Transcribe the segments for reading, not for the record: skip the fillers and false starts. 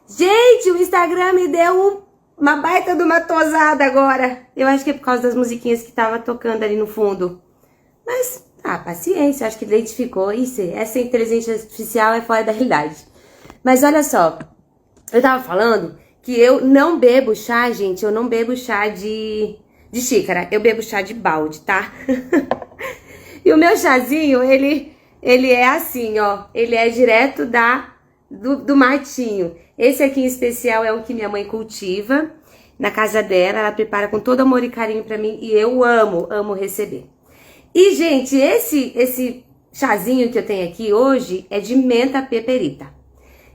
Gente, o Instagram me deu uma baita de uma tosada agora. Eu acho que é por causa das musiquinhas que tava tocando ali no fundo. Mas, paciência, acho que identificou. Isso, essa inteligência artificial é fora da realidade. Mas olha só, eu tava falando que eu não bebo chá, gente. Eu não bebo chá de xícara. Eu bebo chá de balde, tá? E o meu chazinho, ele é assim, ó. Ele é direto do matinho. Esse aqui em especial é o que minha mãe cultiva na casa dela. Ela prepara com todo amor e carinho pra mim. E eu amo receber. E, gente, esse chazinho que eu tenho aqui hoje é de menta peperita.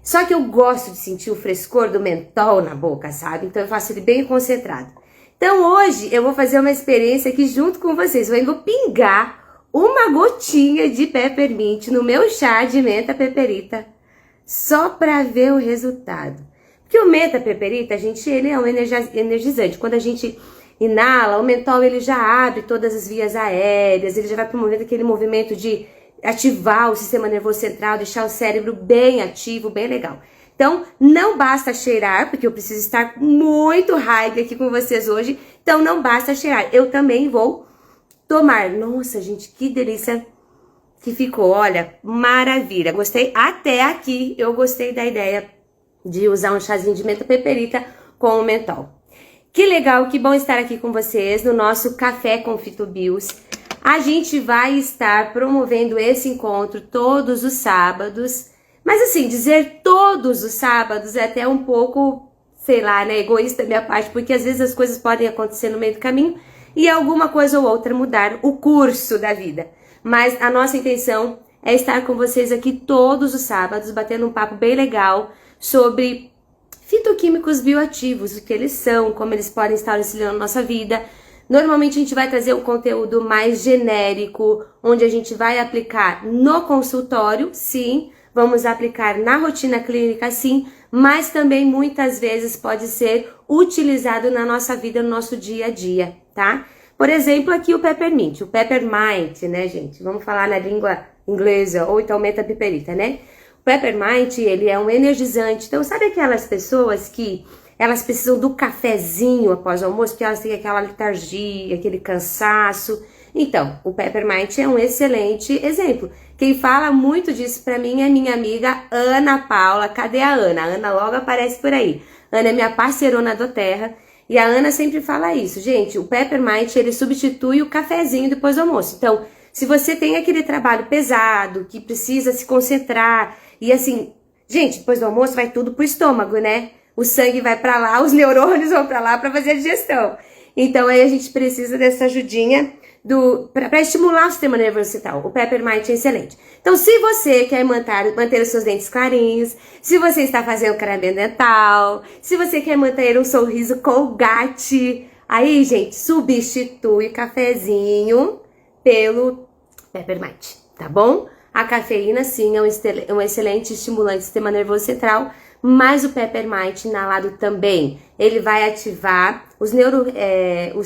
Só que eu gosto de sentir o frescor do mentol na boca, sabe? Então eu faço ele bem concentrado. Então hoje eu vou fazer uma experiência aqui junto com vocês. Eu vou pingar uma gotinha de peppermint no meu chá de menta peperita, só pra ver o resultado. Porque o menta peperita, gente, ele é um energizante. Quando a gente inala, o mentol ele já abre todas as vias aéreas, ele já vai promovendo aquele movimento de ativar o sistema nervoso central, deixar o cérebro bem ativo, bem legal. Então, não basta cheirar, porque eu preciso estar muito high aqui com vocês hoje, então não basta cheirar. Eu também vou tomar. Nossa, gente, que delícia que ficou, olha, maravilha. Gostei até aqui, eu gostei da ideia de usar um chazinho de menta peperita com o mentol. Que legal, que bom estar aqui com vocês no nosso Café com Fitobios. A gente vai estar promovendo esse encontro todos os sábados, mas assim, dizer todos os sábados é até um pouco, sei lá, né, egoísta da minha parte, porque às vezes as coisas podem acontecer no meio do caminho e alguma coisa ou outra mudar o curso da vida. Mas a nossa intenção é estar com vocês aqui todos os sábados, batendo um papo bem legal sobre fitoquímicos bioativos, o que eles são, como eles podem estar auxiliando a nossa vida. Normalmente a gente vai trazer um conteúdo mais genérico, onde a gente vai aplicar no consultório, sim, vamos aplicar na rotina clínica, sim, mas também muitas vezes pode ser utilizado na nossa vida, no nosso dia a dia, tá? Por exemplo, aqui o peppermint, o peppermint, né, gente? Vamos falar na língua inglesa, ou então menta peperita, né? O peppermint, ele é um energizante. Então, sabe aquelas pessoas que elas precisam do cafezinho após o almoço, porque elas têm aquela letargia, aquele cansaço? Então, o peppermint é um excelente exemplo. Quem fala muito disso pra mim é minha amiga Ana Paula. Cadê a Ana? A Ana logo aparece por aí. Ana é minha parceirona do Terra. E a Ana sempre fala isso, gente, o peppermint, ele substitui o cafezinho depois do almoço. Então, se você tem aquele trabalho pesado, que precisa se concentrar, e assim, gente, depois do almoço vai tudo pro estômago, né? O sangue vai pra lá, os neurônios vão pra lá pra fazer a digestão. Então, aí a gente precisa dessa ajudinha para estimular o sistema nervoso central. O peppermint é excelente. Então, se você quer manter os seus dentes clarinhos, se você está fazendo creme dental, se você quer manter um sorriso Colgate, aí, gente, substitui o cafezinho pelo peppermint, tá bom? A cafeína, sim, é um excelente estimulante do sistema nervoso central, mas o peppermint inalado também, ele vai ativar os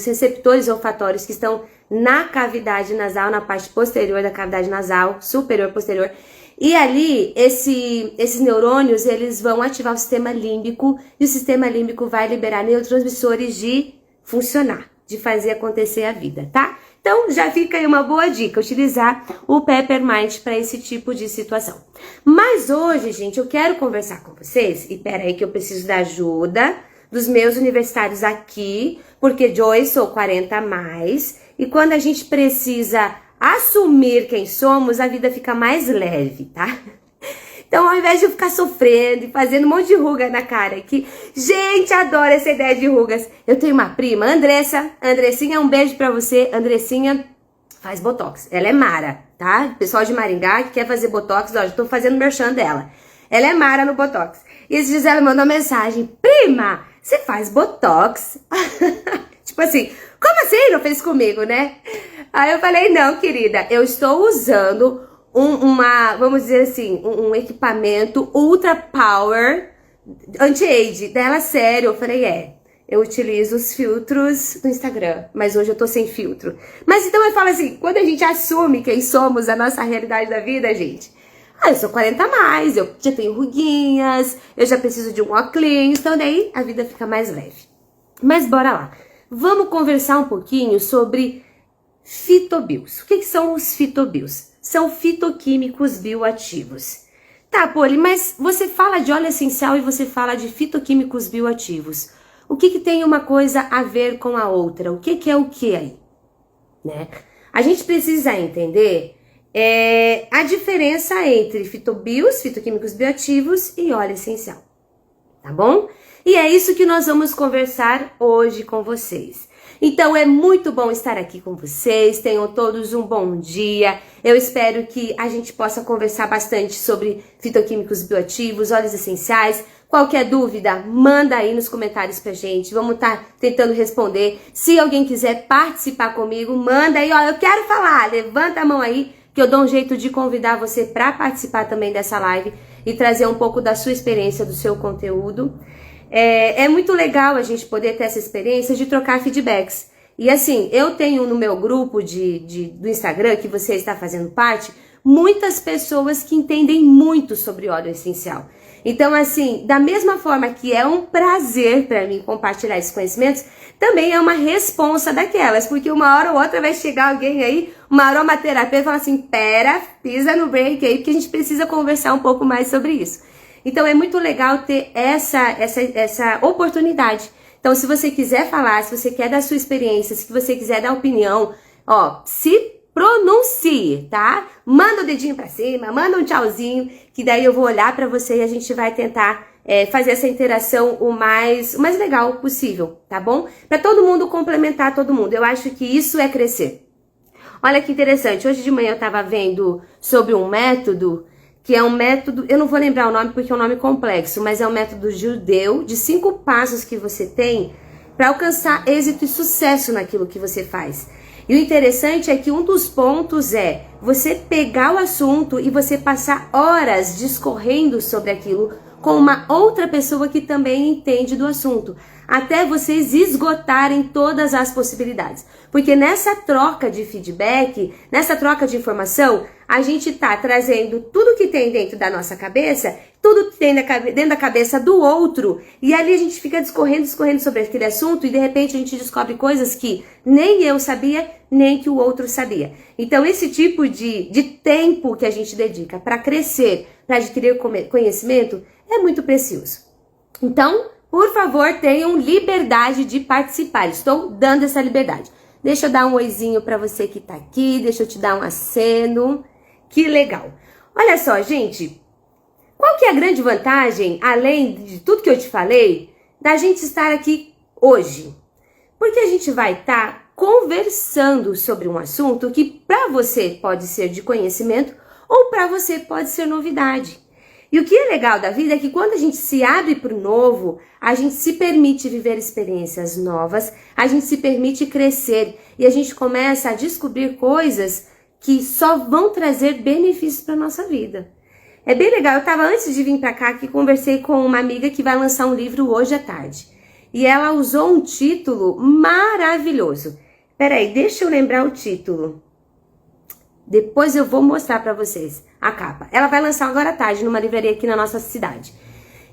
receptores olfatórios que estão na cavidade nasal, na parte posterior da cavidade nasal, superior, posterior. E ali, esses neurônios, eles vão ativar o sistema límbico, e o sistema límbico vai liberar neurotransmissores de funcionar, de fazer acontecer a vida, tá? Então, já fica aí uma boa dica, utilizar o peppermint para esse tipo de situação. Mas hoje, gente, eu quero conversar com vocês, e peraí que eu preciso da ajuda dos meus universitários aqui, porque Joyce sou 40 a mais, e quando a gente precisa assumir quem somos, a vida fica mais leve, tá? Então, ao invés de eu ficar sofrendo e fazendo um monte de ruga na cara aqui, gente, adoro essa ideia de rugas. Eu tenho uma prima, Andressinha, um beijo pra você. Andressinha faz botox, ela é mara, tá? Pessoal de Maringá que quer fazer botox, ó, já tô fazendo merchan dela. Ela é mara no botox. E esses dias ela mandou uma mensagem, prima, você faz botox? Tipo assim, como assim? Não fez comigo, né? Aí eu falei, não, querida, eu estou usando vamos dizer assim, um equipamento ultra power anti-age. Dela, sério, eu falei, eu utilizo os filtros do Instagram, mas hoje eu tô sem filtro. Mas então eu falo assim, quando a gente assume quem somos, a nossa realidade da vida, gente, Ah, eu sou 40 a mais, eu já tenho ruguinhas, eu já preciso de um óculos, então daí a vida fica mais leve. Mas bora lá. Vamos conversar um pouquinho sobre fitobios. O que são os fitobios? São fitoquímicos bioativos. Tá, Poli, mas você fala de óleo essencial e você fala de fitoquímicos bioativos. O que tem uma coisa a ver com a outra? O que é o que aí? Né? A gente precisa entender a diferença entre fitobios, fitoquímicos bioativos e óleo essencial. Tá bom? E é isso que nós vamos conversar hoje com vocês. Então é muito bom estar aqui com vocês, tenham todos um bom dia. Eu espero que a gente possa conversar bastante sobre fitoquímicos bioativos, óleos essenciais. Qualquer dúvida, manda aí nos comentários pra gente, vamos estar tentando responder. Se alguém quiser participar comigo, manda aí, ó, eu quero falar, levanta a mão aí, que eu dou um jeito de convidar você para participar também dessa live e trazer um pouco da sua experiência, do seu conteúdo. É muito legal a gente poder ter essa experiência de trocar feedbacks. E assim, eu tenho no meu grupo do Instagram, que você está fazendo parte, muitas pessoas que entendem muito sobre óleo essencial. Então, assim, da mesma forma que é um prazer para mim compartilhar esses conhecimentos, também é uma responsa daquelas, porque uma hora ou outra vai chegar alguém aí, uma aromaterapeuta, e falar assim, pera, pisa no break aí, porque a gente precisa conversar um pouco mais sobre isso. Então, é muito legal ter essa oportunidade. Então, se você quiser falar, se você quer dar sua experiência, se você quiser dar opinião, ó, se pronuncie, tá? Manda o dedinho pra cima, manda um tchauzinho, que daí eu vou olhar pra você e a gente vai tentar fazer essa interação o mais legal possível, tá bom? Pra todo mundo complementar todo mundo. Eu acho que isso é crescer. Olha que interessante, hoje de manhã eu tava vendo sobre um método, que é um método, eu não vou lembrar o nome porque é um nome complexo, mas é um método judeu de 5 passos que você tem para alcançar êxito e sucesso naquilo que você faz. E o interessante é que um dos pontos é você pegar o assunto e você passar horas discorrendo sobre aquilo com uma outra pessoa que também entende do assunto, até vocês esgotarem todas as possibilidades. Porque nessa troca de feedback, nessa troca de informação, a gente tá trazendo tudo que tem dentro da nossa cabeça, tudo que tem dentro da cabeça do outro, e ali a gente fica discorrendo sobre aquele assunto, e de repente a gente descobre coisas que nem eu sabia, nem que o outro sabia. Então esse tipo de tempo que a gente dedica para crescer, para adquirir conhecimento, é muito precioso. Então, por favor, tenham liberdade de participar. Estou dando essa liberdade. Deixa eu dar um oizinho para você que tá aqui, deixa eu te dar um aceno. Que legal. Olha só, gente, qual que é a grande vantagem, além de tudo que eu te falei, da gente estar aqui hoje? Porque a gente vai estar conversando sobre um assunto que para você pode ser de conhecimento ou para você pode ser novidade. E o que é legal da vida é que quando a gente se abre para o novo, a gente se permite viver experiências novas, a gente se permite crescer e a gente começa a descobrir coisas que só vão trazer benefícios para nossa vida. É bem legal, eu estava antes de vir para cá que conversei com uma amiga que vai lançar um livro hoje à tarde. E ela usou um título maravilhoso. Peraí, deixa eu lembrar o título. Depois eu vou mostrar para vocês a capa. Ela vai lançar agora à tarde numa livraria aqui na nossa cidade.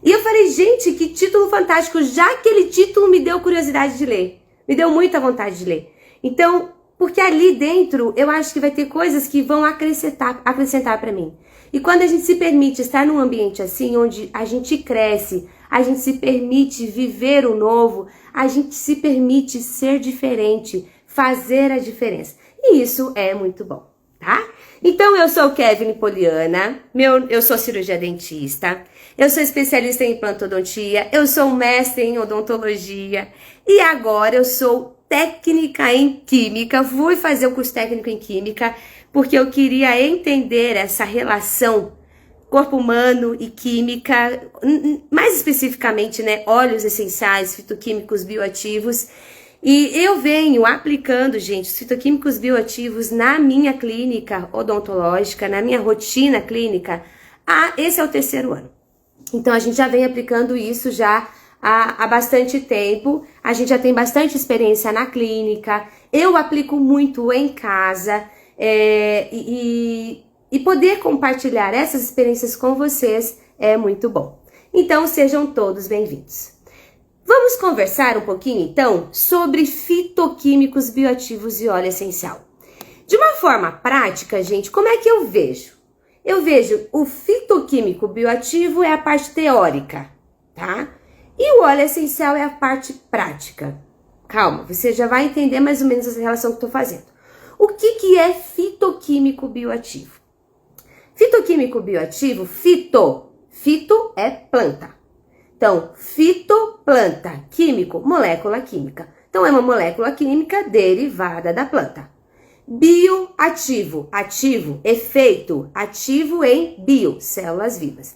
E eu falei, gente, que título fantástico. Já aquele título me deu curiosidade de ler. Me deu muita vontade de ler. Então, porque ali dentro eu acho que vai ter coisas que vão acrescentar para mim. E quando a gente se permite estar num ambiente assim, onde a gente cresce, a gente se permite viver o novo, a gente se permite ser diferente, fazer a diferença. E isso é muito bom, tá? Então, eu sou Kevin Poliana, eu sou cirurgia dentista, eu sou especialista em implantodontia, eu sou mestre em odontologia e agora eu sou técnica em química. Fui fazer o curso técnico em química porque eu queria entender essa relação corpo humano e química, mais especificamente, né, óleos essenciais, fitoquímicos bioativos. E eu venho aplicando, gente, os fitoquímicos bioativos na minha clínica odontológica, na minha rotina clínica, esse é o 3º ano. Então, a gente já vem aplicando isso já há bastante tempo, a gente já tem bastante experiência na clínica, eu aplico muito em casa, e E poder compartilhar essas experiências com vocês é muito bom. Então, sejam todos bem-vindos. Vamos conversar um pouquinho, então, sobre fitoquímicos bioativos e óleo essencial. De uma forma prática, gente, como é que eu vejo? Eu vejo o fitoquímico bioativo é a parte teórica, tá? E o óleo essencial é a parte prática. Calma, você já vai entender mais ou menos essa relação que eu estou fazendo. O que é fitoquímico bioativo? Fitoquímico bioativo, fito é planta. Então, fitoplanta, químico, molécula química. Então, é uma molécula química derivada da planta. Bioativo, ativo, efeito, ativo em bio, células vivas.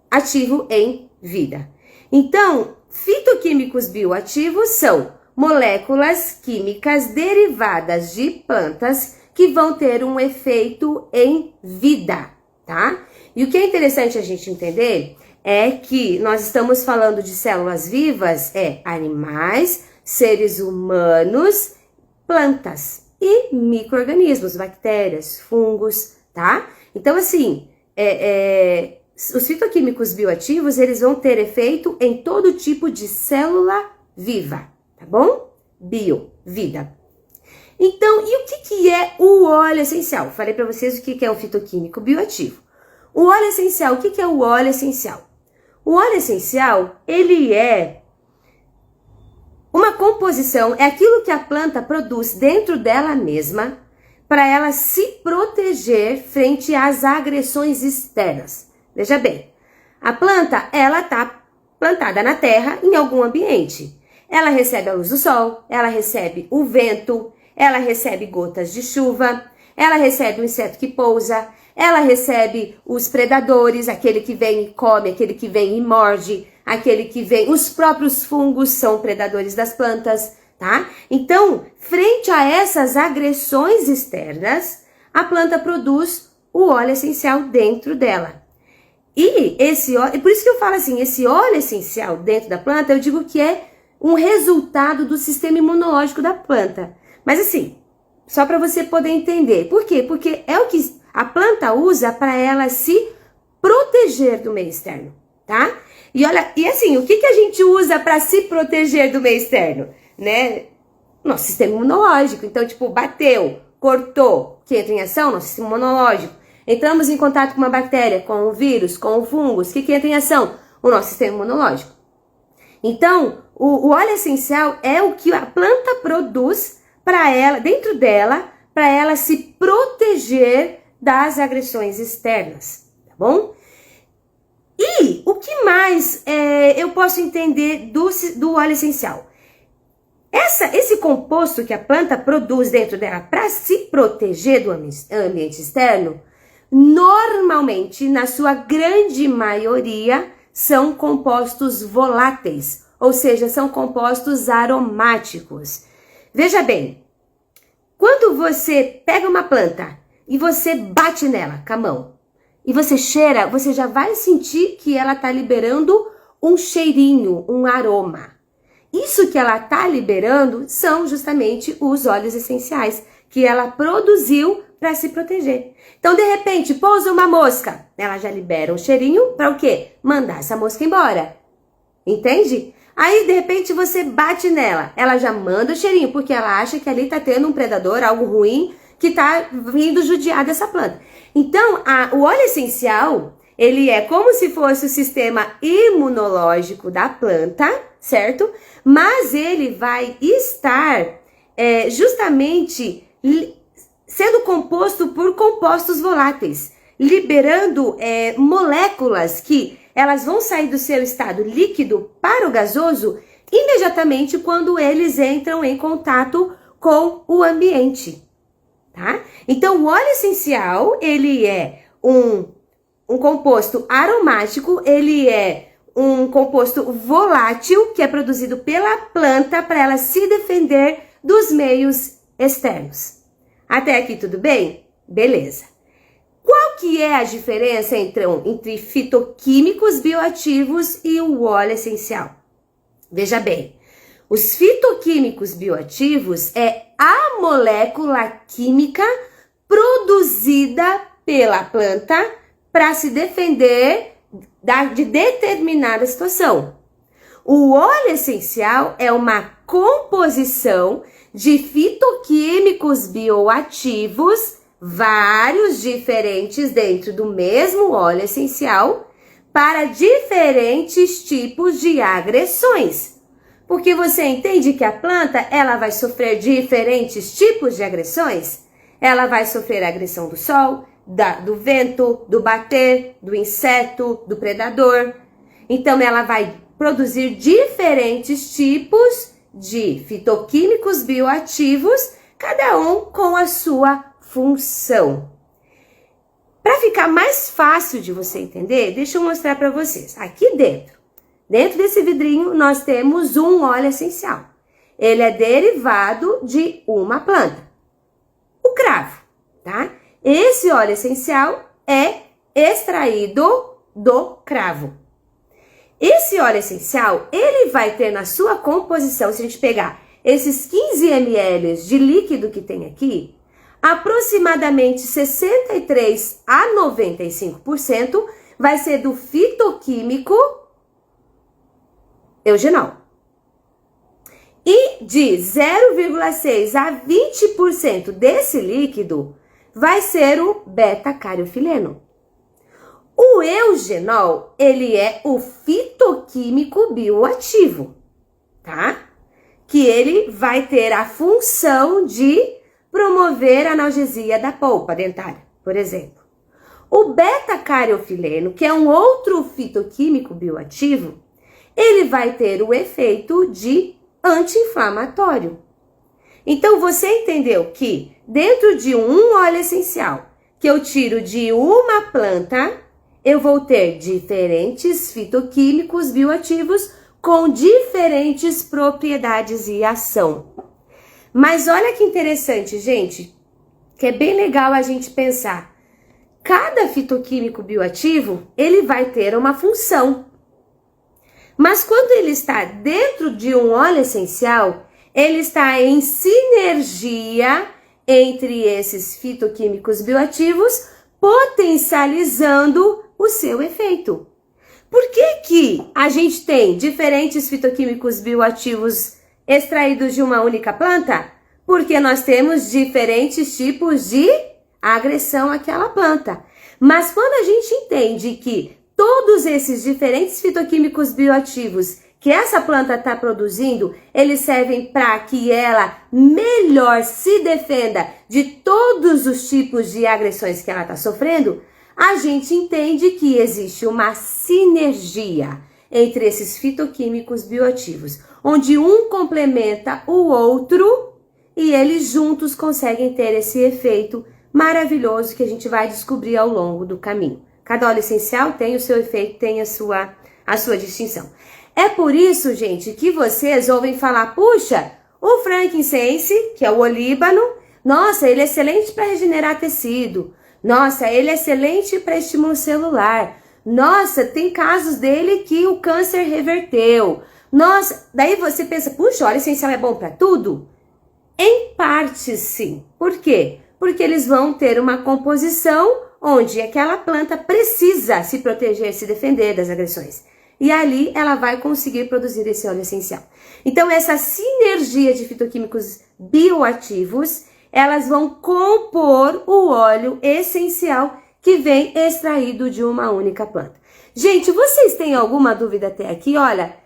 Ativo em vida. Então, fitoquímicos bioativos são moléculas químicas derivadas de plantas que vão ter um efeito em vida, tá? E o que é interessante a gente entender é que nós estamos falando de células vivas, animais, seres humanos, plantas e micro-organismos, bactérias, fungos, tá? Então, assim, os fitoquímicos bioativos, eles vão ter efeito em todo tipo de célula viva, tá bom? Bio, vida. Então, e o que é o óleo essencial? Falei para vocês o que é o fitoquímico bioativo. O óleo essencial, o que é o óleo essencial? O óleo essencial, ele é uma composição, é aquilo que a planta produz dentro dela mesma para ela se proteger frente às agressões externas. Veja bem, a planta, ela está plantada na terra em algum ambiente. Ela recebe a luz do sol, ela recebe o vento, ela recebe gotas de chuva, ela recebe o inseto que pousa, ela recebe os predadores, aquele que vem e come, aquele que vem e morde, aquele que vem... Os próprios fungos são predadores das plantas, tá? Então, frente a essas agressões externas, a planta produz o óleo essencial dentro dela. E esse óleo... Por isso que eu falo assim, esse óleo essencial dentro da planta, eu digo que é um resultado do sistema imunológico da planta. Mas assim, só para você poder entender. Por quê? Porque é o que a planta usa para ela se proteger do meio externo, tá? E olha, e assim, o que a gente usa para se proteger do meio externo, né? Nosso sistema imunológico. Então, tipo, bateu, cortou, que entra em ação, nosso sistema imunológico. Entramos em contato com uma bactéria, com o vírus, com o fungos, o que entra em ação? O nosso sistema imunológico. Então, o óleo essencial é o que a planta produz para ela, dentro dela, para ela se proteger das agressões externas, tá bom? E o que mais eu posso entender do óleo essencial? Esse composto que a planta produz dentro dela para se proteger do ambiente externo, normalmente, na sua grande maioria, são compostos voláteis, ou seja, são compostos aromáticos. Veja bem, quando você pega uma planta e você bate nela com a mão e você cheira, você já vai sentir que ela está liberando um cheirinho, um aroma. Isso que ela está liberando são justamente os óleos essenciais que ela produziu para se proteger. Então, de repente, pousa uma mosca, ela já libera um cheirinho para o quê? Mandar essa mosca embora. Entende? Aí, de repente, você bate nela, ela já manda o cheirinho, porque ela acha que ali tá tendo um predador, algo ruim, que tá vindo judiar dessa planta. Então, o óleo essencial, ele é como se fosse o sistema imunológico da planta, certo? Mas ele vai estar justamente sendo composto por compostos voláteis, liberando moléculas que elas vão sair do seu estado líquido para o gasoso imediatamente quando eles entram em contato com o ambiente, tá? Então, o óleo essencial, ele é um composto aromático, ele é um composto volátil que é produzido pela planta para ela se defender dos meios externos. Até aqui tudo bem? Beleza. Qual que é a diferença entre fitoquímicos bioativos e o óleo essencial? Veja bem, os fitoquímicos bioativos é a molécula química produzida pela planta para se defender de determinada situação. O óleo essencial é uma composição de fitoquímicos bioativos, vários diferentes dentro do mesmo óleo essencial, para diferentes tipos de agressões. Porque você entende que a planta, ela vai sofrer diferentes tipos de agressões? Ela vai sofrer a agressão do sol, do vento, do bater, do inseto, do predador. Então, ela vai produzir diferentes tipos de fitoquímicos bioativos, cada um com a sua função. Para ficar mais fácil de você entender, deixa eu mostrar para vocês. Aqui dentro desse vidrinho, nós temos um óleo essencial. Ele é derivado de uma planta, o cravo, tá? Esse óleo essencial é extraído do cravo. Esse óleo essencial, ele vai ter na sua composição, se a gente pegar esses 15 ml de líquido que tem aqui, aproximadamente 63 a 95% vai ser do fitoquímico eugenol. E de 0,6 a 20% desse líquido vai ser o beta-cariofileno. O eugenol, ele é o fitoquímico bioativo, tá? Que ele vai ter a função de promover a analgesia da polpa dentária, por exemplo. O beta-cariofileno, que é um outro fitoquímico bioativo, ele vai ter o efeito de anti-inflamatório. Então, você entendeu que dentro de um óleo essencial que eu tiro de uma planta, eu vou ter diferentes fitoquímicos bioativos com diferentes propriedades e ação. Mas olha que interessante, gente, que é bem legal a gente pensar. Cada fitoquímico bioativo, ele vai ter uma função. Mas quando ele está dentro de um óleo essencial, ele está em sinergia entre esses fitoquímicos bioativos, potencializando o seu efeito. Por que a gente tem diferentes fitoquímicos bioativos extraídos de uma única planta? Porque nós temos diferentes tipos de agressão àquela planta. Mas quando a gente entende que todos esses diferentes fitoquímicos bioativos que essa planta está produzindo, eles servem para que ela melhor se defenda de todos os tipos de agressões que ela está sofrendo, a gente entende que existe uma sinergia entre esses fitoquímicos bioativos, onde um complementa o outro e eles juntos conseguem ter esse efeito maravilhoso que a gente vai descobrir ao longo do caminho. Cada óleo essencial tem o seu efeito, tem a sua distinção. É por isso, gente, que vocês ouvem falar, puxa, o frankincense, que é o olíbano, nossa, ele é excelente para regenerar tecido. Nossa, ele é excelente para estímulo celular. Nossa, tem casos dele que o câncer reverteu. Nossa, daí você pensa, puxa, óleo essencial é bom para tudo? Em parte, sim. Por quê? Porque eles vão ter uma composição onde aquela planta precisa se proteger, se defender das agressões. E ali ela vai conseguir produzir esse óleo essencial. Então, essa sinergia de fitoquímicos bioativos, elas vão compor o óleo essencial que vem extraído de uma única planta. Gente, vocês têm alguma dúvida até aqui? Olha,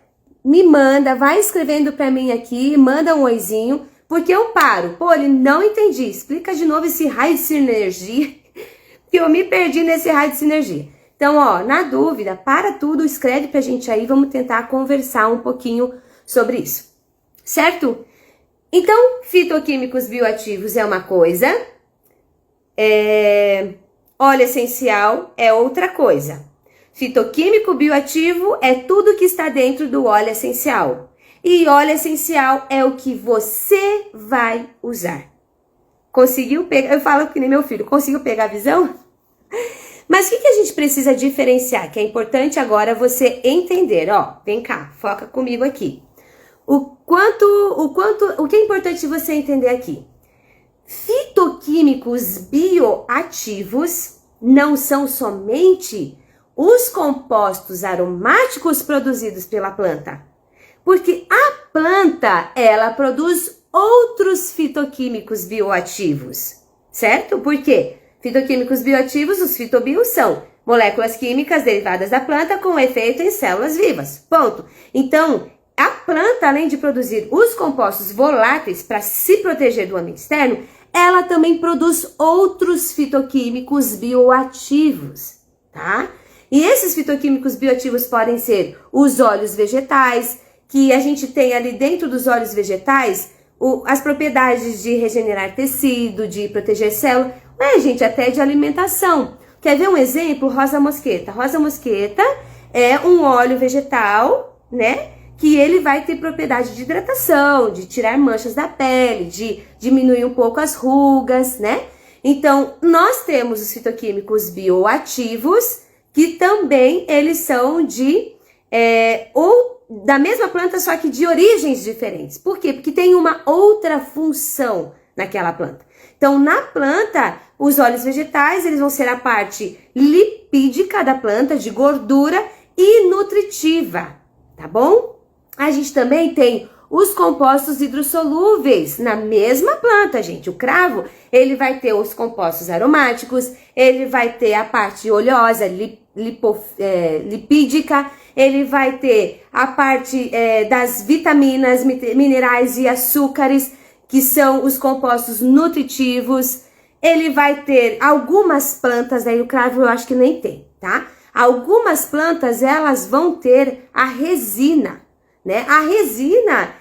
me manda, vai escrevendo para mim aqui, manda um oizinho, porque eu paro. Pô, ele não entendi. Explica de novo esse raio de sinergia, que eu me perdi nesse raio de sinergia. Então, ó, na dúvida, para tudo, escreve pra gente aí, vamos tentar conversar um pouquinho sobre isso, certo? Então, fitoquímicos bioativos é uma coisa, óleo essencial é outra coisa. Fitoquímico bioativo é tudo que está dentro do óleo essencial. E óleo essencial é o que você vai usar. Conseguiu pegar? Eu falo que nem meu filho, conseguiu pegar a visão? Mas o que a gente precisa diferenciar? Que é importante agora você entender, ó. Vem cá, foca comigo aqui. O que é importante você entender aqui? Fitoquímicos bioativos, não são somente os compostos aromáticos produzidos pela planta, porque a planta, ela produz outros fitoquímicos bioativos, certo? Por quê? Fitoquímicos bioativos, os fitobios, são moléculas químicas derivadas da planta com efeito em células vivas, ponto. Então, a planta, além de produzir os compostos voláteis para se proteger do ambiente externo, ela também produz outros fitoquímicos bioativos, tá? E esses fitoquímicos bioativos podem ser os óleos vegetais, que a gente tem ali dentro dos óleos vegetais as propriedades de regenerar tecido, de proteger célula, gente, até de alimentação. Quer ver um exemplo? Rosa mosqueta. Rosa mosqueta é um óleo vegetal, né? Que ele vai ter propriedade de hidratação, de tirar manchas da pele, de diminuir um pouco as rugas, né? Então, nós temos os fitoquímicos bioativos, que também eles são ou da mesma planta, só que de origens diferentes. Por quê? Porque tem uma outra função naquela planta. Então, na planta, os óleos vegetais, eles vão ser a parte lipídica da planta, de gordura, e nutritiva, tá bom? A gente também tem os compostos hidrossolúveis na mesma planta, gente. O cravo, ele vai ter os compostos aromáticos, ele vai ter a parte oleosa, lipídica, ele vai ter a parte das vitaminas, minerais e açúcares, que são os compostos nutritivos. Ele vai ter algumas plantas, daí o cravo eu acho que nem tem, tá? Algumas plantas, elas vão ter a resina, né? A resina,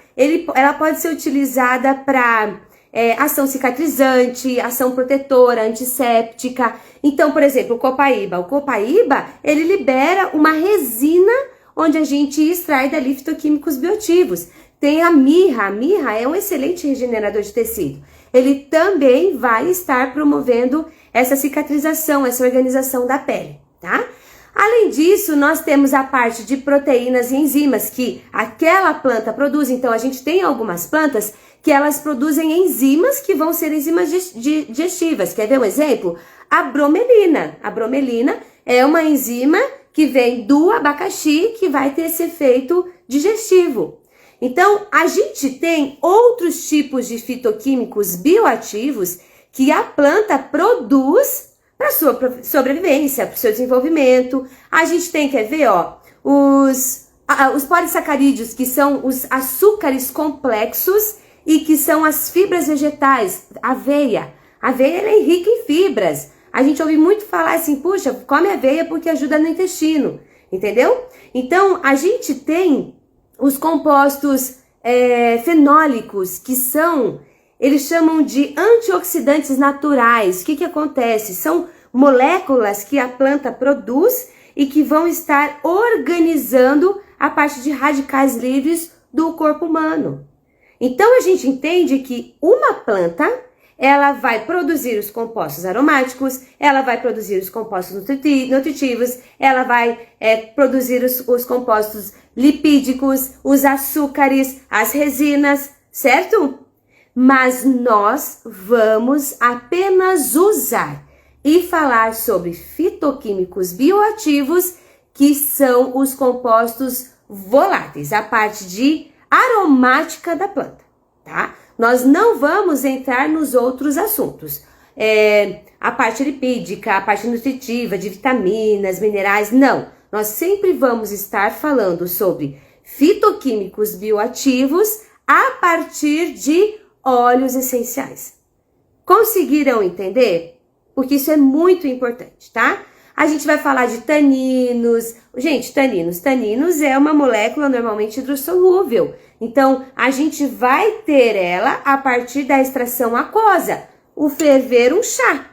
ela pode ser utilizada para ação cicatrizante, ação protetora, antisséptica. Então, por exemplo, o copaíba, ele libera uma resina onde a gente extrai dali fitoquímicos bioativos. Tem a mirra é um excelente regenerador de tecido. Ele também vai estar promovendo essa cicatrização, essa organização da pele, tá? Além disso, nós temos a parte de proteínas e enzimas que aquela planta produz. Então, a gente tem algumas plantas que elas produzem enzimas que vão ser enzimas digestivas. Quer ver um exemplo? A bromelina. A bromelina é uma enzima que vem do abacaxi que vai ter esse efeito digestivo. Então, a gente tem outros tipos de fitoquímicos bioativos que a planta produz para sua sobrevivência, para o seu desenvolvimento. A gente tem, quer ver, os polissacarídeos, que são os açúcares complexos e que são as fibras vegetais. Aveia. A aveia, ela é rica em fibras. A gente ouve muito falar assim, puxa, come aveia porque ajuda no intestino, entendeu? Então, a gente tem os compostos fenólicos, que são, eles chamam de antioxidantes naturais. O que acontece? São moléculas que a planta produz e que vão estar organizando a parte de radicais livres do corpo humano. Então, a gente entende que uma planta, ela vai produzir os compostos aromáticos, ela vai produzir os compostos nutritivos, ela vai produzir os compostos lipídicos, os açúcares, as resinas, certo? Mas nós vamos apenas usar e falar sobre fitoquímicos bioativos, que são os compostos voláteis, a parte de aromática da planta, tá? Nós não vamos entrar nos outros assuntos. A parte lipídica, a parte nutritiva, de vitaminas, minerais, não. Nós sempre vamos estar falando sobre fitoquímicos bioativos a partir de óleos essenciais. Conseguiram entender? Porque isso é muito importante, tá? A gente vai falar de taninos. Gente, taninos é uma molécula normalmente hidrossolúvel. Então, a gente vai ter ela a partir da extração aquosa. O ferver um chá.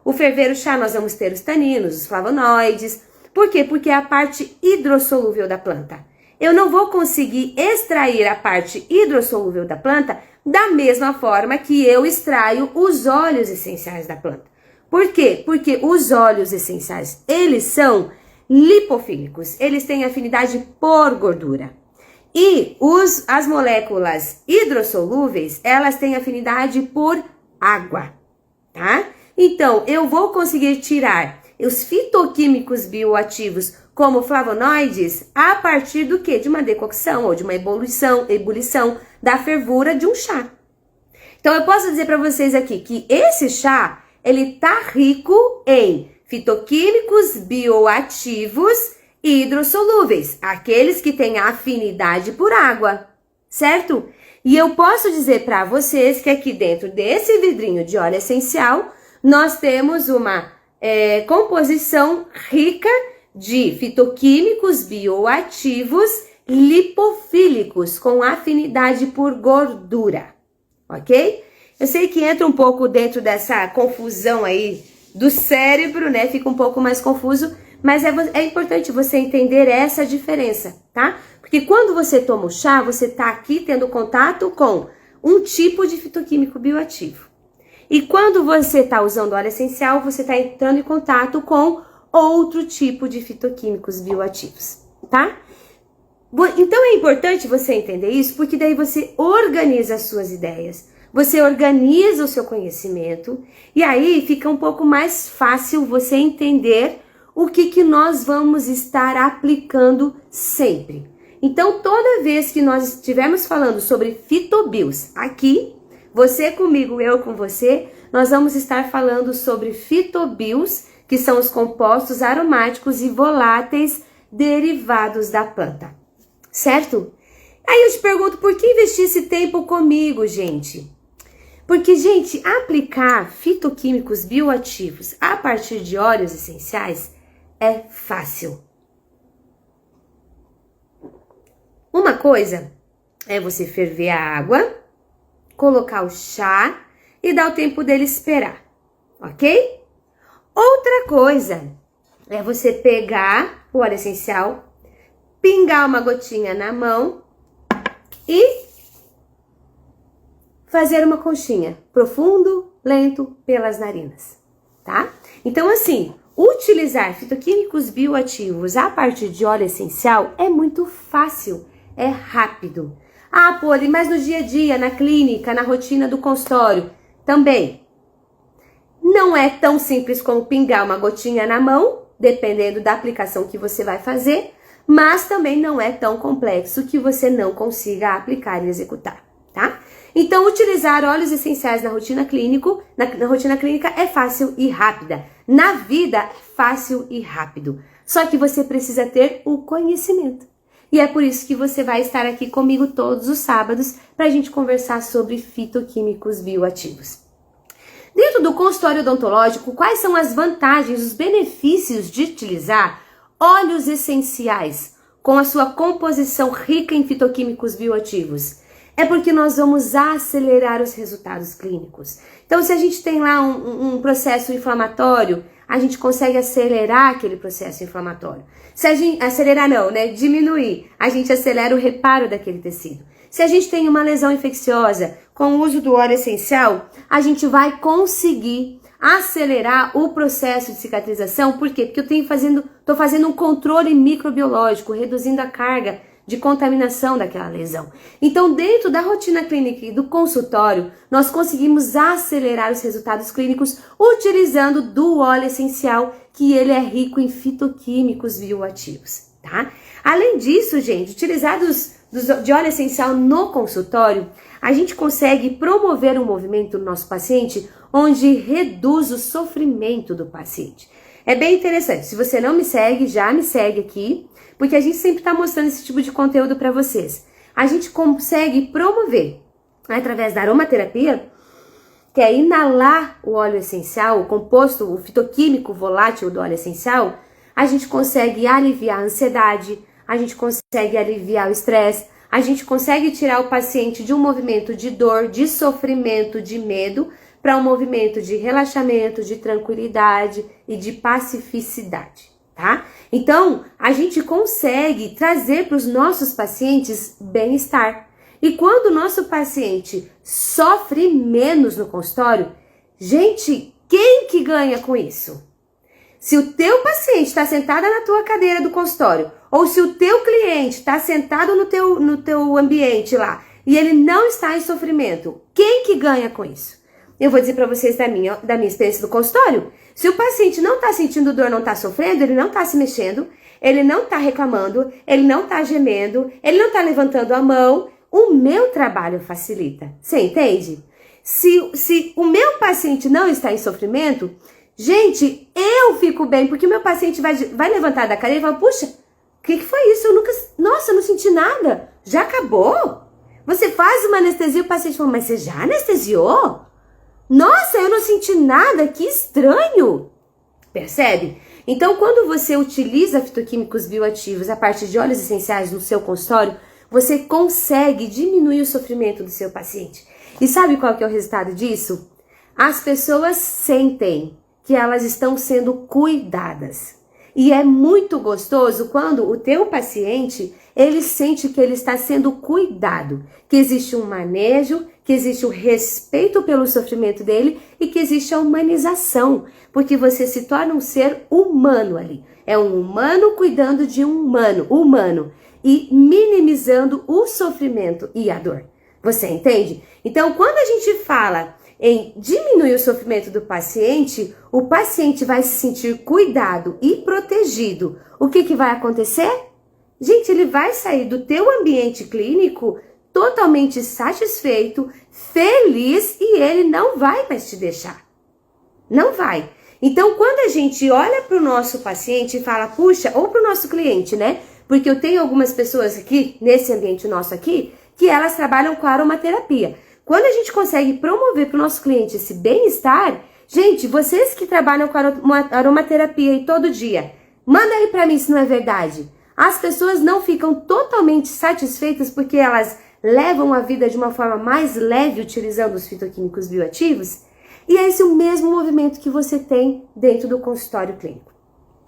O ferver o chá, nós vamos ter os taninos, os flavonoides. Por quê? Porque é a parte hidrossolúvel da planta. Eu não vou conseguir extrair a parte hidrossolúvel da planta da mesma forma que eu extraio os óleos essenciais da planta. Por quê? Porque os óleos essenciais, eles são lipofílicos, eles têm afinidade por gordura. E as moléculas hidrossolúveis, elas têm afinidade por água, tá? Então, eu vou conseguir tirar os fitoquímicos bioativos como flavonoides a partir do quê? De uma decocção ou de uma ebulição da fervura de um chá. Então, eu posso dizer para vocês aqui que esse chá, ele tá rico em fitoquímicos bioativos e hidrossolúveis, aqueles que têm afinidade por água, certo? E eu posso dizer para vocês que aqui dentro desse vidrinho de óleo essencial, nós temos uma composição rica de fitoquímicos bioativos lipofílicos com afinidade por gordura, ok? Eu sei que entra um pouco dentro dessa confusão aí do cérebro, né? Fica um pouco mais confuso, mas é importante você entender essa diferença, tá? Porque quando você toma o chá, você tá aqui tendo contato com um tipo de fitoquímico bioativo. E quando você tá usando óleo essencial, você tá entrando em contato com outro tipo de fitoquímicos bioativos, tá? Então é importante você entender isso, porque daí você organiza as suas ideias, você organiza o seu conhecimento, e aí fica um pouco mais fácil você entender o que nós vamos estar aplicando sempre. Então, toda vez que nós estivermos falando sobre fitobios, aqui, você comigo, eu com você, nós vamos estar falando sobre fitobios, que são os compostos aromáticos e voláteis derivados da planta, certo? Aí eu te pergunto, por que investir esse tempo comigo, gente? Porque, gente, aplicar fitoquímicos bioativos a partir de óleos essenciais é fácil. Uma coisa é você ferver a água, colocar o chá e dar o tempo dele esperar, ok? Outra coisa é você pegar o óleo essencial, pingar uma gotinha na mão e fazer uma conchinha, profundo, lento, pelas narinas, tá? Então, assim, utilizar fitoquímicos bioativos a partir de óleo essencial é muito fácil, é rápido. Ah, Poli, mas no dia a dia, na clínica, na rotina do consultório, também. Não é tão simples como pingar uma gotinha na mão, dependendo da aplicação que você vai fazer, mas também não é tão complexo que você não consiga aplicar e executar, tá? Então, utilizar óleos essenciais na rotina clínica é fácil e rápida. Na vida, é fácil e rápido. Só que você precisa ter o conhecimento. E é por isso que você vai estar aqui comigo todos os sábados para a gente conversar sobre fitoquímicos bioativos. Dentro do consultório odontológico, quais são as vantagens, os benefícios de utilizar óleos essenciais com a sua composição rica em fitoquímicos bioativos? É porque nós vamos acelerar os resultados clínicos. Então, se a gente tem lá um processo inflamatório, a gente consegue acelerar aquele processo inflamatório. Se a gente acelerar não, né? Diminuir. A gente acelera o reparo daquele tecido. Se a gente tem uma lesão infecciosa, com o uso do óleo essencial, a gente vai conseguir acelerar o processo de cicatrização. Por quê? Porque eu tô fazendo um controle microbiológico, reduzindo a carga de contaminação daquela lesão. Então, dentro da rotina clínica e do consultório, nós conseguimos acelerar os resultados clínicos utilizando do óleo essencial, que ele é rico em fitoquímicos bioativos, tá? Além disso, gente, utilizar de óleo essencial no consultório, a gente consegue promover um movimento no nosso paciente onde reduz o sofrimento do paciente. É bem interessante. Se você não me segue, já me segue aqui, porque a gente sempre está mostrando esse tipo de conteúdo para vocês. A gente consegue promover, através da aromaterapia, que é inalar o óleo essencial, o composto, o fitoquímico volátil do óleo essencial, a gente consegue aliviar a ansiedade, a gente consegue aliviar o estresse, a gente consegue tirar o paciente de um movimento de dor, de sofrimento, de medo, para um movimento de relaxamento, de tranquilidade e de pacificidade, tá? Então, a gente consegue trazer para os nossos pacientes bem-estar. E quando o nosso paciente sofre menos no consultório, gente, quem que ganha com isso? Se o teu paciente está sentado na tua cadeira do consultório, ou se o teu cliente está sentado no teu ambiente lá, e ele não está em sofrimento, quem que ganha com isso? Eu vou dizer para vocês da minha experiência do consultório. Se o paciente não está sentindo dor, não está sofrendo, ele não está se mexendo, ele não está reclamando, ele não está gemendo, ele não está levantando a mão, o meu trabalho facilita. Você entende? Se o meu paciente não está em sofrimento, gente, eu fico bem, porque o meu paciente vai levantar da cadeira e falar, puxa, o que foi isso? Nossa, eu não senti nada. Já acabou? Você faz uma anestesia e o paciente fala, mas você já anestesiou? Nossa, eu não senti nada, que estranho. Percebe? Então, quando você utiliza fitoquímicos bioativos a partir de óleos essenciais no seu consultório, você consegue diminuir o sofrimento do seu paciente. E sabe qual que é o resultado disso? As pessoas sentem que elas estão sendo cuidadas. E é muito gostoso quando o teu paciente, ele sente que ele está sendo cuidado, que existe um manejo, que existe o respeito pelo sofrimento dele e que existe a humanização, porque você se torna um ser humano ali. É um humano cuidando de um humano e minimizando o sofrimento e a dor. Você entende? Então, quando a gente fala em diminuir o sofrimento do paciente, o paciente vai se sentir cuidado e protegido. O que vai acontecer? Gente, ele vai sair do teu ambiente clínico totalmente satisfeito, feliz e ele não vai mais te deixar. Não vai. Então, quando a gente olha para o nosso paciente e fala, puxa, ou para o nosso cliente, né? Porque eu tenho algumas pessoas aqui, nesse ambiente nosso aqui, que elas trabalham com aromaterapia. Quando a gente consegue promover para o nosso cliente esse bem-estar, gente, vocês que trabalham com aromaterapia aí todo dia, manda aí para mim se não é verdade. As pessoas não ficam totalmente satisfeitas porque elas levam a vida de uma forma mais leve utilizando os fitoquímicos bioativos? E é esse o mesmo movimento que você tem dentro do consultório clínico,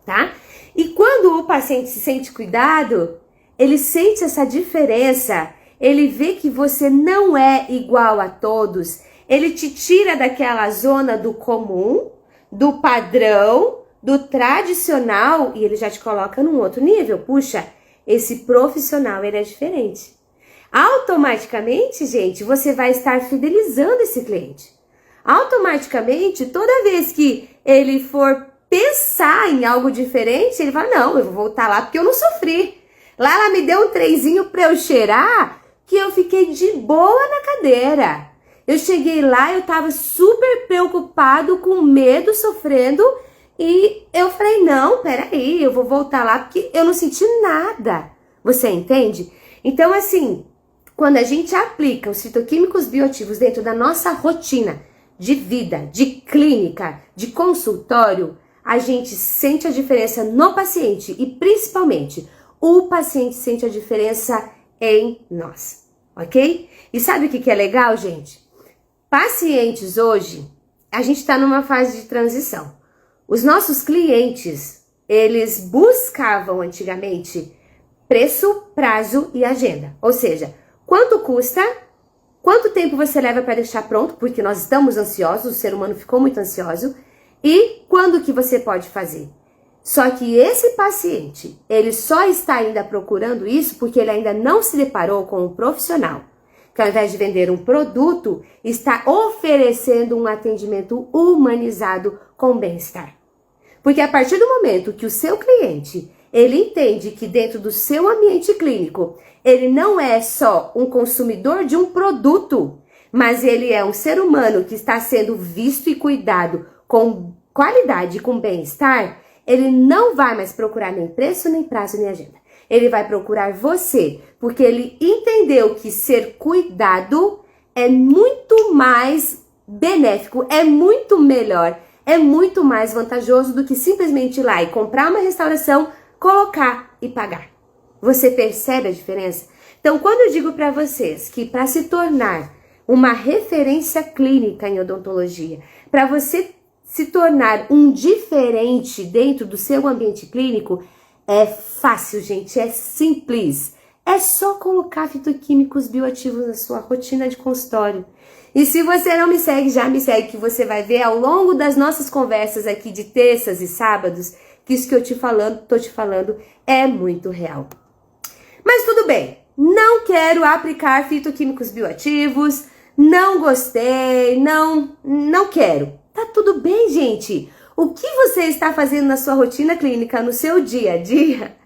tá? E quando o paciente se sente cuidado, ele sente essa diferença, ele vê que você não é igual a todos, ele te tira daquela zona do comum, do padrão, do tradicional e ele já te coloca num outro nível. Puxa, esse profissional, ele é diferente. Automaticamente, gente, você vai estar fidelizando esse cliente. Automaticamente, toda vez que ele for pensar em algo diferente, ele fala, não, eu vou voltar lá porque eu não sofri. Lá ela me deu um trenzinho para eu cheirar que eu fiquei de boa na cadeira. Eu cheguei lá, eu tava super preocupado, com medo, sofrendo, e eu falei, não, peraí, eu vou voltar lá porque eu não senti nada. Você entende? Então, assim, quando a gente aplica os fitoquímicos bioativos dentro da nossa rotina de vida, de clínica, de consultório, a gente sente a diferença no paciente e, principalmente, o paciente sente a diferença em nós, ok? E sabe o que é legal, gente? Pacientes hoje, a gente está numa fase de transição. Os nossos clientes, eles buscavam antigamente preço, prazo e agenda. Ou seja, quanto custa, quanto tempo você leva para deixar pronto, porque nós estamos ansiosos, o ser humano ficou muito ansioso, e quando que você pode fazer. Só que esse paciente, ele só está ainda procurando isso porque ele ainda não se deparou com um profissional que, ao invés de vender um produto, está oferecendo um atendimento humanizado com bem-estar. Porque a partir do momento que o seu cliente, ele entende que dentro do seu ambiente clínico, ele não é só um consumidor de um produto, mas ele é um ser humano que está sendo visto e cuidado com qualidade e com bem-estar, ele não vai mais procurar nem preço, nem prazo, nem agenda. Ele vai procurar você, porque ele entendeu que ser cuidado é muito mais benéfico, é muito melhor, é muito mais vantajoso do que simplesmente ir lá e comprar uma restauração, colocar e pagar. Você percebe a diferença? Então, quando eu digo para vocês que para se tornar uma referência clínica em odontologia, para você se tornar um diferente dentro do seu ambiente clínico, é fácil, gente, é simples. É só colocar fitoquímicos bioativos na sua rotina de consultório. E se você não me segue, já me segue, que você vai ver ao longo das nossas conversas aqui de terças e sábados, que isso que eu tô te falando é muito real. Mas tudo bem, não quero aplicar fitoquímicos bioativos, não gostei, não quero. Tá tudo bem, gente. O que você está fazendo na sua rotina clínica, no seu dia a dia,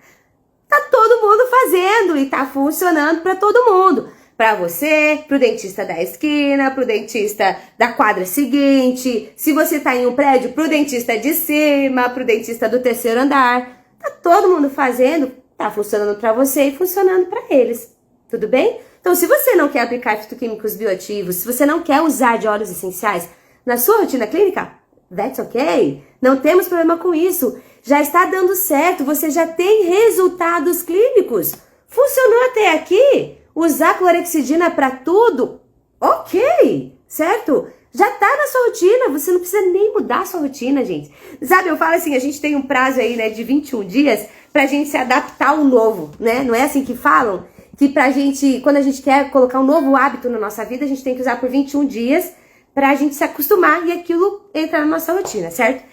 tá todo mundo fazendo e tá funcionando para todo mundo. Para você, pro dentista da esquina, pro dentista da quadra seguinte, se você tá em um prédio, pro dentista de cima, pro dentista do terceiro andar. Tá todo mundo fazendo, tá funcionando para você e funcionando para eles. Tudo bem? Então, se você não quer aplicar fitoquímicos bioativos, se você não quer usar de óleos essenciais na sua rotina clínica, that's okay. Não temos problema com isso. Já está dando certo, você já tem resultados clínicos. Funcionou até aqui? Usar clorexidina para tudo? Ok, certo? Já tá na sua rotina, você não precisa nem mudar a sua rotina, gente. Sabe, eu falo assim, a gente tem um prazo aí, né, de 21 dias pra gente se adaptar ao novo, né? Não é assim que falam? Que pra gente, quando a gente quer colocar um novo hábito na nossa vida, a gente tem que usar por 21 dias pra gente se acostumar e aquilo entrar na nossa rotina, certo?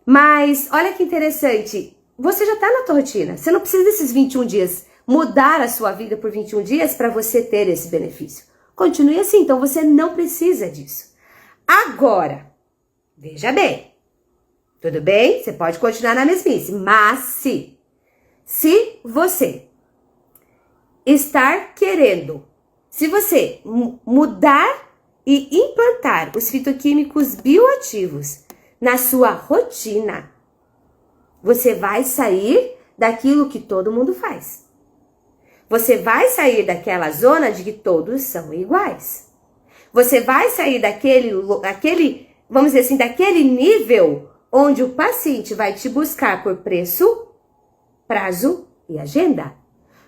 Mas, olha que interessante, você já tá na tua rotina, você não precisa desses 21 dias, mudar a sua vida por 21 dias pra você ter esse benefício. Continue assim, então você não precisa disso. Agora, veja bem, tudo bem? Você pode continuar na mesmice, mas se você estar querendo, se você mudar e implantar os fitoquímicos bioativos na sua rotina, você vai sair daquilo que todo mundo faz. Você vai sair daquela zona de que todos são iguais. Você vai sair daquele, vamos dizer assim, daquele nível onde o paciente vai te buscar por preço, prazo e agenda.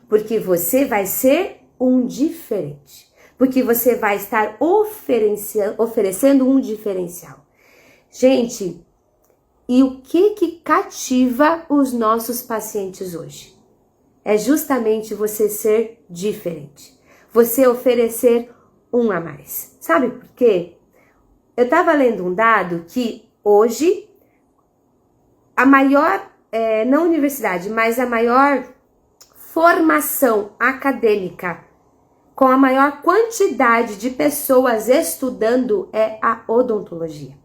Porque você vai ser um diferente. Porque você vai estar oferecendo um diferencial. Gente, e o que cativa os nossos pacientes hoje? É justamente você ser diferente. Você oferecer um a mais. Sabe por quê? Eu estava lendo um dado que hoje a maior, não universidade, mas a maior formação acadêmica com a maior quantidade de pessoas estudando é a odontologia.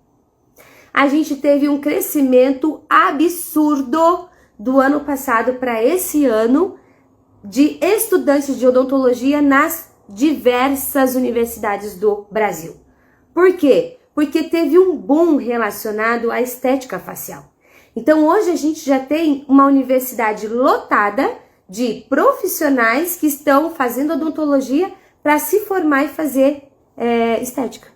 A gente teve um crescimento absurdo do ano passado para esse ano de estudantes de odontologia nas diversas universidades do Brasil. Por quê? Porque teve um boom relacionado à estética facial. Então hoje a gente já tem uma universidade lotada de profissionais que estão fazendo odontologia para se formar e fazer estética.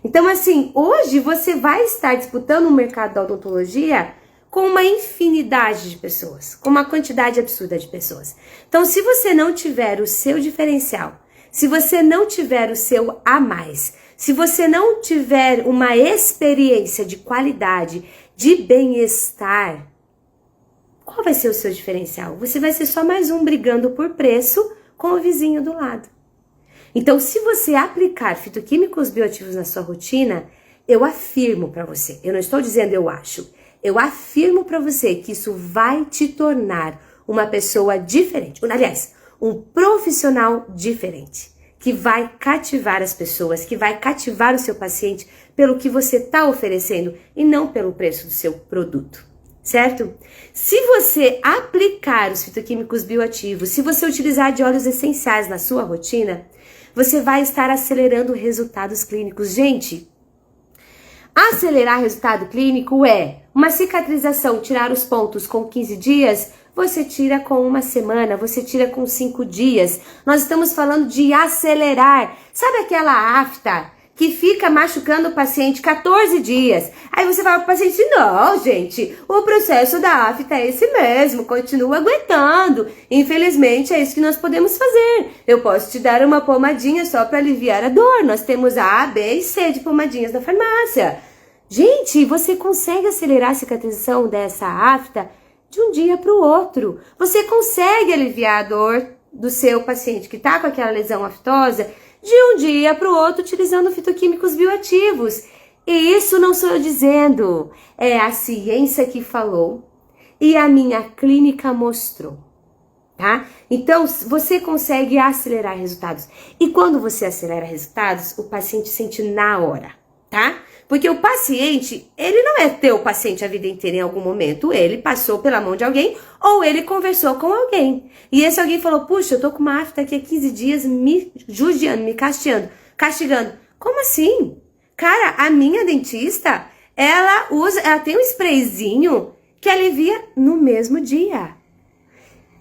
Então assim, hoje você vai estar disputando o mercado da odontologia com uma infinidade de pessoas, com uma quantidade absurda de pessoas. Então, se você não tiver o seu diferencial, se você não tiver o seu a mais, se você não tiver uma experiência de qualidade, de bem-estar, qual vai ser o seu diferencial? Você vai ser só mais um brigando por preço com o vizinho do lado. Então, se você aplicar fitoquímicos bioativos na sua rotina, eu afirmo para você, eu não estou dizendo eu acho, eu afirmo para você que isso vai te tornar uma pessoa diferente. Aliás, um profissional diferente, que vai cativar as pessoas, que vai cativar o seu paciente pelo que você está oferecendo e não pelo preço do seu produto, certo? Se você aplicar os fitoquímicos bioativos, se você utilizar de óleos essenciais na sua rotina, você vai estar acelerando resultados clínicos. Gente, acelerar resultado clínico é uma cicatrização, tirar os pontos com 15 dias, você tira com uma semana, você tira com 5 dias. Nós estamos falando de acelerar. Sabe aquela afta que fica machucando o paciente 14 dias? Aí você fala para o paciente, não, gente, o processo da afta é esse mesmo, continua aguentando. Infelizmente, é isso que nós podemos fazer. Eu posso te dar uma pomadinha só para aliviar a dor. Nós temos a B e C de pomadinhas na farmácia. Gente, você consegue acelerar a cicatrização dessa afta de um dia para o outro. Você consegue aliviar a dor do seu paciente que está com aquela lesão aftosa de um dia para o outro utilizando fitoquímicos bioativos. E isso não sou eu dizendo, é a ciência que falou e a minha clínica mostrou. tá? Então, você consegue acelerar resultados. E quando você acelera resultados, o paciente sente na hora, tá? Porque o paciente, ele não é teu paciente a vida inteira em algum momento. Ele passou pela mão de alguém ou ele conversou com alguém. E esse alguém falou, puxa, eu tô com uma afta aqui há 15 dias me judiando, me castigando. Como assim? Cara, a minha dentista, ela tem um sprayzinho que alivia no mesmo dia.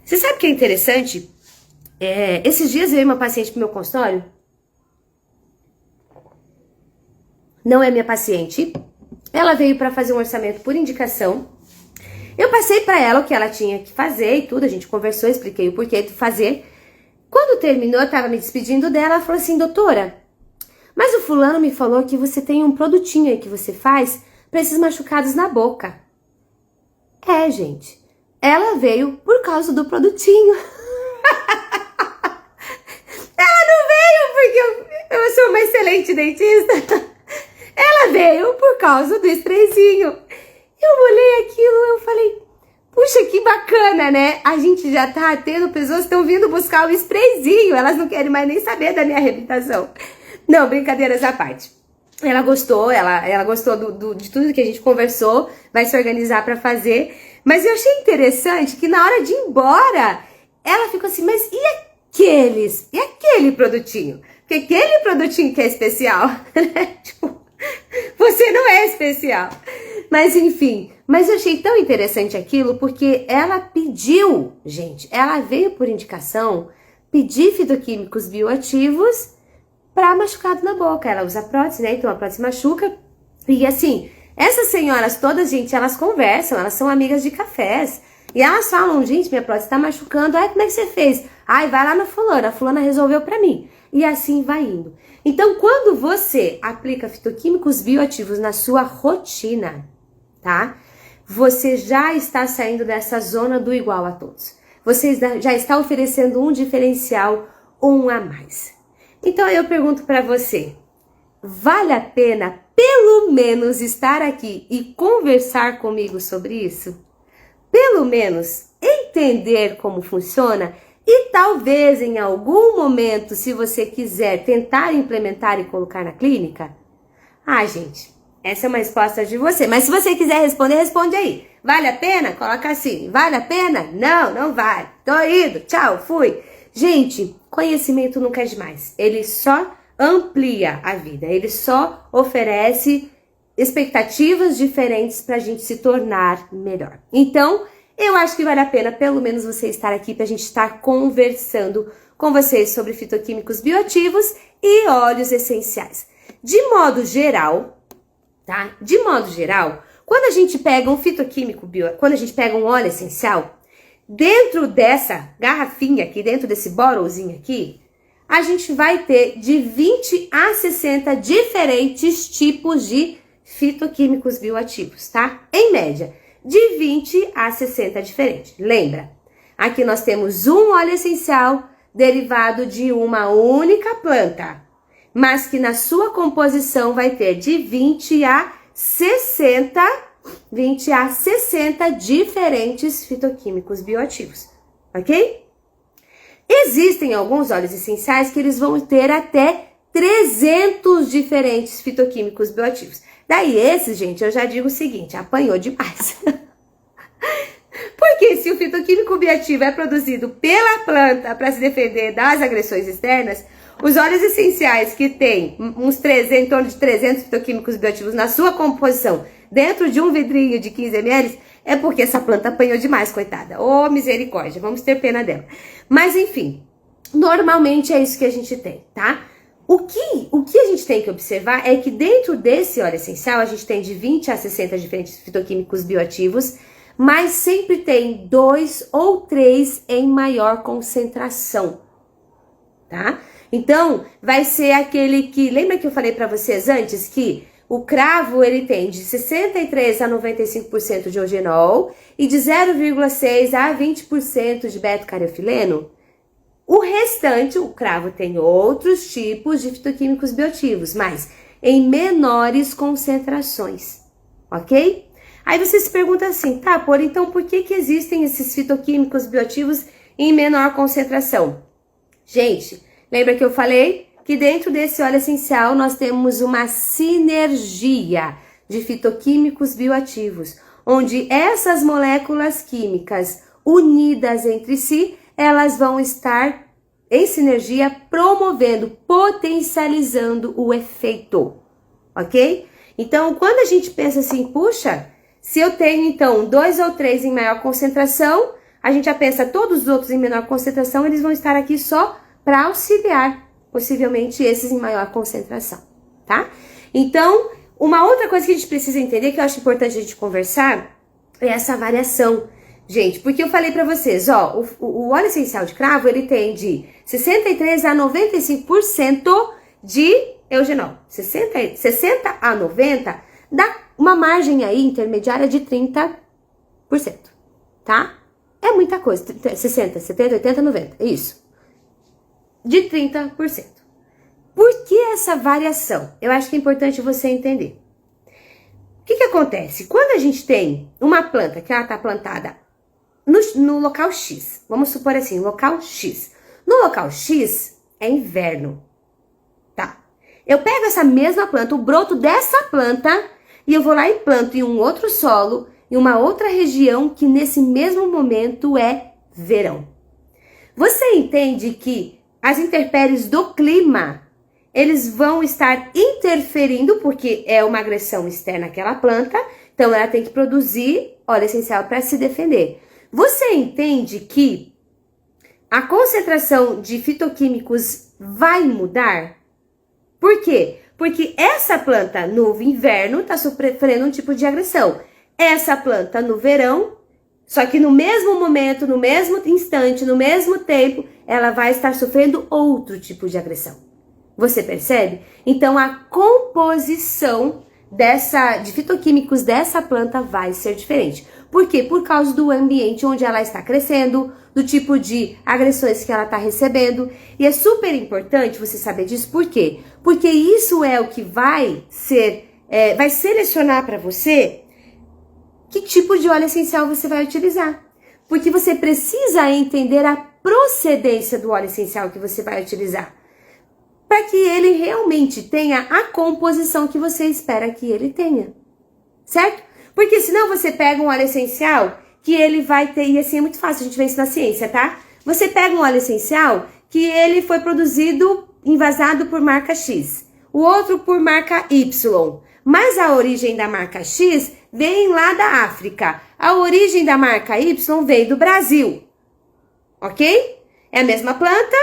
Você sabe o que é interessante? Esses dias veio uma paciente pro meu consultório. Não é minha paciente. Ela veio para fazer um orçamento por indicação. Eu passei para ela o que ela tinha que fazer e tudo. A gente conversou, expliquei o porquê de fazer. Quando terminou, eu tava me despedindo dela. Ela falou assim, doutora, mas o fulano me falou que você tem um produtinho aí que você faz para esses machucados na boca. Gente. Ela veio por causa do produtinho. Ela não veio porque eu sou uma excelente dentista. Ela veio por causa do sprayzinho. Eu olhei aquilo, eu falei, puxa, que bacana, né? A gente já tá tendo pessoas que estão vindo buscar o sprayzinho. Elas não querem mais nem saber da minha reabilitação. Não, brincadeiras à parte. Ela gostou, ela gostou de tudo que a gente conversou, vai se organizar para fazer. Mas eu achei interessante que na hora de ir embora, ela ficou assim, mas e aquele produtinho? Porque aquele produtinho que é especial, tipo, você não é especial. Mas enfim, mas eu achei tão interessante aquilo porque ela pediu, gente, ela veio por indicação pedir fitoquímicos bioativos para machucado na boca. Ela usa prótese, né? Então a prótese machuca. E assim, essas senhoras todas, gente, elas conversam, elas são amigas de cafés. E elas falam, gente, minha prótese tá machucando. Ai, como é que você fez? Ai, vai lá na fulana, a fulana resolveu pra mim. E assim vai indo. Então, quando você aplica fitoquímicos bioativos na sua rotina, tá? Você já está saindo dessa zona do igual a todos. Você já está oferecendo um diferencial, um a mais. Então, eu pergunto pra você, vale a pena pelo menos estar aqui e conversar comigo sobre isso? Pelo menos entender como funciona e talvez em algum momento, se você quiser tentar implementar e colocar na clínica? Gente, essa é uma resposta de você. Mas se você quiser responder, responde aí. Vale a pena? Coloca assim. Vale a pena? Não, não vale. Tô indo. Tchau, fui. Gente, conhecimento nunca é demais. Ele só amplia a vida. Ele só oferece expectativas diferentes para a gente se tornar melhor. Então, eu acho que vale a pena pelo menos você estar aqui para a gente estar conversando com vocês sobre fitoquímicos bioativos e óleos essenciais. De modo geral, tá? De modo geral, quando a gente pega um fitoquímico quando a gente pega um óleo essencial, dentro dessa garrafinha aqui, dentro desse bottlezinho aqui, a gente vai ter de 20 a 60 diferentes tipos de fitoquímicos bioativos, tá? Em média, de 20 a 60 diferentes. Lembra, aqui nós temos um óleo essencial derivado de uma única planta, mas que na sua composição vai ter de 20 a 60 diferentes fitoquímicos bioativos, ok? Existem alguns óleos essenciais que eles vão ter até 300 diferentes fitoquímicos bioativos. Daí esses, gente, eu já digo o seguinte, apanhou demais. Porque se o fitoquímico bioativo é produzido pela planta para se defender das agressões externas, os óleos essenciais que tem em torno de 300 fitoquímicos bioativos na sua composição, dentro de um vidrinho de 15 ml, é porque essa planta apanhou demais, coitada. Ô, misericórdia, vamos ter pena dela. Mas, enfim, normalmente é isso que a gente tem, tá? O que a gente tem que observar é que dentro desse óleo essencial, a gente tem de 20 a 60 diferentes fitoquímicos bioativos, mas sempre tem 2 ou 3 em maior concentração, tá? Então, vai ser aquele que... Lembra que eu falei pra vocês antes que o cravo, ele tem de 63 a 95% de eugenol e de 0,6 a 20% de beta-caroteno? O restante, o cravo tem outros tipos de fitoquímicos bioativos, mas em menores concentrações, ok? Aí você se pergunta assim, tá, então por que existem esses fitoquímicos bioativos em menor concentração? Gente, lembra que eu falei que dentro desse óleo essencial nós temos uma sinergia de fitoquímicos bioativos, onde essas moléculas químicas unidas entre si, elas vão estar em sinergia promovendo, potencializando o efeito, ok? Então, quando a gente pensa assim, puxa, se eu tenho então 2 ou 3 em maior concentração, a gente já pensa todos os outros em menor concentração, eles vão estar aqui só para auxiliar, possivelmente esses em maior concentração, tá? Então, uma outra coisa que a gente precisa entender, que eu acho importante a gente conversar, é essa variação. Gente, porque eu falei pra vocês, ó, o óleo essencial de cravo, ele tem de 63 a 95% de eugenol. 60 a 90 dá uma margem aí intermediária de 30%, tá? É muita coisa, 60, 70, 80, 90, isso. De 30%. Por que essa variação? Eu acho que é importante você entender. O que acontece? Quando a gente tem uma planta que ela tá plantada no local X, vamos supor assim, local X. No local X é inverno, tá? Eu pego essa mesma planta, o broto dessa planta, e eu vou lá e planto em um outro solo, em uma outra região que nesse mesmo momento é verão. Você entende que as intempéries do clima, eles vão estar interferindo, porque é uma agressão externa àquela planta, então ela tem que produzir óleo essencial para se defender. Você entende que a concentração de fitoquímicos vai mudar? Por quê? Porque essa planta no inverno está sofrendo um tipo de agressão. Essa planta no verão, só que no mesmo momento, no mesmo instante, no mesmo tempo, ela vai estar sofrendo outro tipo de agressão. Você percebe? Então a composição de fitoquímicos dessa planta vai ser diferente. Por quê? Por causa do ambiente onde ela está crescendo, do tipo de agressões que ela está recebendo. E é super importante você saber disso. Por quê? Porque isso é o que vai selecionar para você que tipo de óleo essencial você vai utilizar. Porque você precisa entender a procedência do óleo essencial que você vai utilizar, para que ele realmente tenha a composição que você espera que ele tenha, certo? Porque senão você pega um óleo essencial que ele vai ter, e assim é muito fácil, a gente vê isso na ciência, tá? Você pega um óleo essencial que ele foi produzido, envasado por marca X, o outro por marca Y, mas a origem da marca X vem lá da África, a origem da marca Y veio do Brasil, ok? É a mesma planta,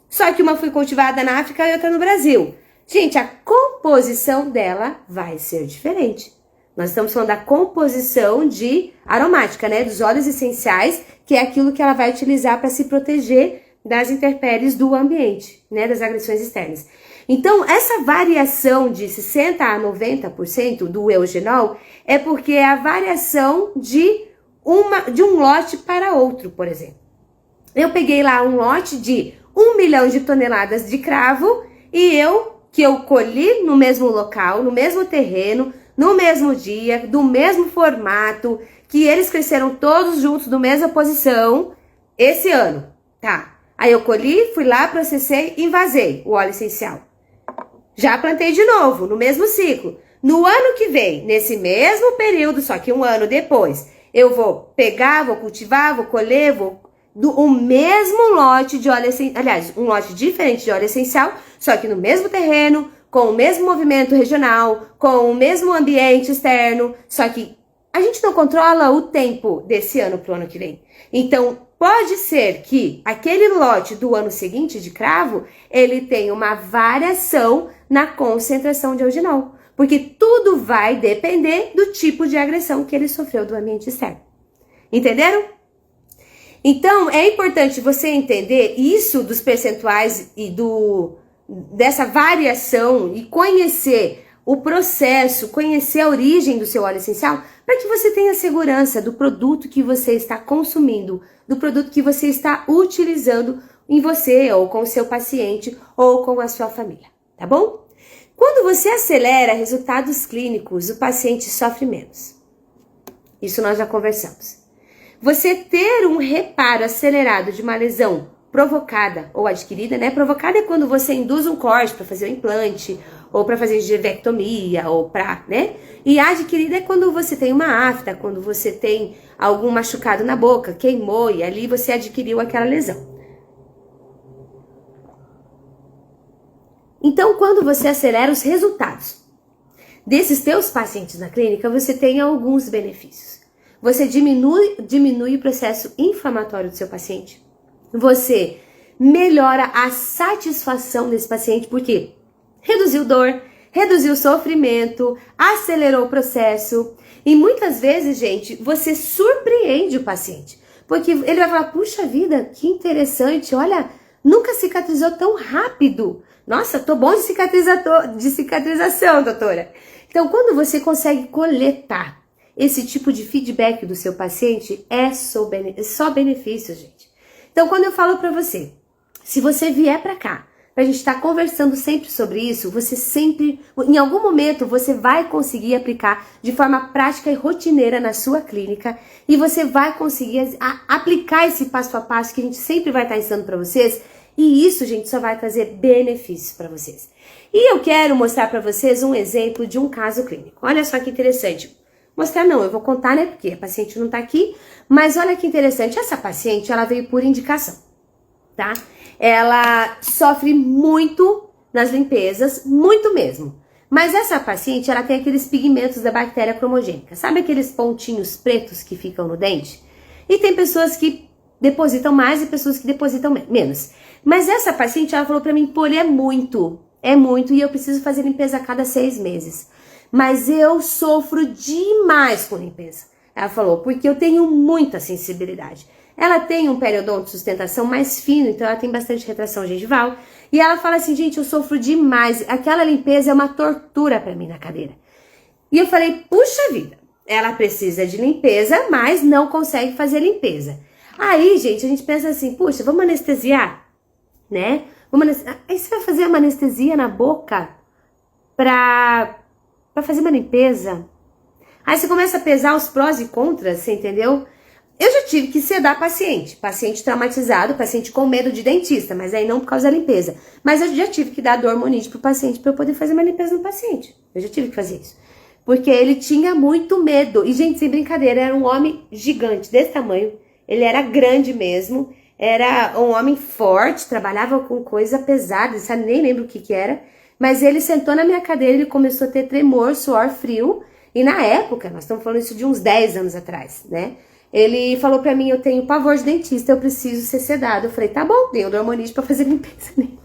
só que uma foi cultivada na África e outra no Brasil. Gente, a composição dela vai ser diferente. Nós estamos falando da composição de aromática, né? Dos óleos essenciais, que é aquilo que ela vai utilizar para se proteger das intempéries do ambiente, né? Das agressões externas. Então, essa variação de 60% a 90% do eugenol é porque é a variação de um lote para outro, por exemplo. Eu peguei lá um lote de 1 milhão de toneladas de cravo e que eu colhi no mesmo local, no mesmo terreno, no mesmo dia, do mesmo formato, que eles cresceram todos juntos, na mesma posição, esse ano, tá? Aí eu colhi, fui lá, processei e envasei o óleo essencial. Já plantei de novo, no mesmo ciclo. No ano que vem, nesse mesmo período, só que um ano depois, eu vou pegar, vou cultivar, vou colher, o mesmo lote de óleo essencial, aliás, um lote diferente de óleo essencial, só que no mesmo terreno, com o mesmo movimento regional, com o mesmo ambiente externo, só que a gente não controla o tempo desse ano para o ano que vem. Então, pode ser que aquele lote do ano seguinte de cravo, ele tenha uma variação na concentração de eugenol, porque tudo vai depender do tipo de agressão que ele sofreu do ambiente externo. Entenderam? Então, é importante você entender isso dos percentuais e dessa variação e conhecer o processo, conhecer a origem do seu óleo essencial, para que você tenha segurança do produto que você está consumindo, do produto que você está utilizando em você, ou com o seu paciente, ou com a sua família, tá bom? Quando você acelera resultados clínicos, o paciente sofre menos. Isso nós já conversamos. você ter um reparo acelerado de uma lesão provocada ou adquirida, né? Provocada é quando você induz um corte para fazer o implante, ou para fazer givectomia, ou para, né? E adquirida é quando você tem uma afta, quando você tem algum machucado na boca, queimou e ali você adquiriu aquela lesão. Então, quando você acelera os resultados desses teus pacientes na clínica, você tem alguns benefícios. Você diminui o processo inflamatório do seu paciente. Você melhora a satisfação desse paciente, porque reduziu dor, reduziu sofrimento, acelerou o processo. E muitas vezes, gente, você surpreende o paciente. Porque ele vai falar, puxa vida, que interessante, olha, nunca cicatrizou tão rápido. Nossa, tô bom de cicatrização, doutora. Então, quando você consegue coletar esse tipo de feedback do seu paciente, é só benefício, gente. Então, quando eu falo pra você, se você vier pra cá, pra gente estar conversando sempre sobre isso, você sempre, em algum momento, você vai conseguir aplicar de forma prática e rotineira na sua clínica e você vai conseguir aplicar esse passo a passo que a gente sempre vai estar ensinando pra vocês. E isso, gente, só vai trazer benefícios para vocês. E eu quero mostrar para vocês um exemplo de um caso clínico. Olha só que interessante. Mostrar não, eu vou contar, né, porque a paciente não tá aqui. Mas olha que interessante, essa paciente, ela veio por indicação, tá? Ela sofre muito nas limpezas, muito mesmo. Mas essa paciente, ela tem aqueles pigmentos da bactéria cromogênica. Sabe aqueles pontinhos pretos que ficam no dente? E tem pessoas que depositam mais e pessoas que depositam menos. Mas essa paciente, ela falou pra mim, pô, é muito, e eu preciso fazer limpeza a cada 6 meses. Mas eu sofro demais com limpeza. Ela falou, porque eu tenho muita sensibilidade. Ela tem um periodonto de sustentação mais fino, então ela tem bastante retração gengival. E ela fala assim, gente, eu sofro demais, aquela limpeza é uma tortura pra mim na cadeira. E eu falei, puxa vida, ela precisa de limpeza, mas não consegue fazer limpeza. Aí, gente, a gente pensa assim, puxa, vamos anestesiar, né? Aí você vai fazer uma anestesia na boca pra fazer uma limpeza. Aí você começa a pesar os prós e contras, você entendeu? Eu já tive que sedar paciente traumatizado, paciente com medo de dentista, mas aí não por causa da limpeza. Mas eu já tive que dar dormonide pro paciente pra eu poder fazer uma limpeza no paciente. Eu já tive que fazer isso. Porque ele tinha muito medo. E, gente, sem brincadeira, era um homem gigante, desse tamanho. Ele era grande mesmo, era um homem forte, trabalhava com coisa pesada, sabe? Nem lembro o que era. Mas ele sentou na minha cadeira, ele começou a ter tremor, suor frio. E na época, nós estamos falando isso de uns 10 anos atrás, né? Ele falou pra mim, eu tenho pavor de dentista, eu preciso ser sedado. Eu falei, tá bom, dei o dormonide pra fazer limpeza nele.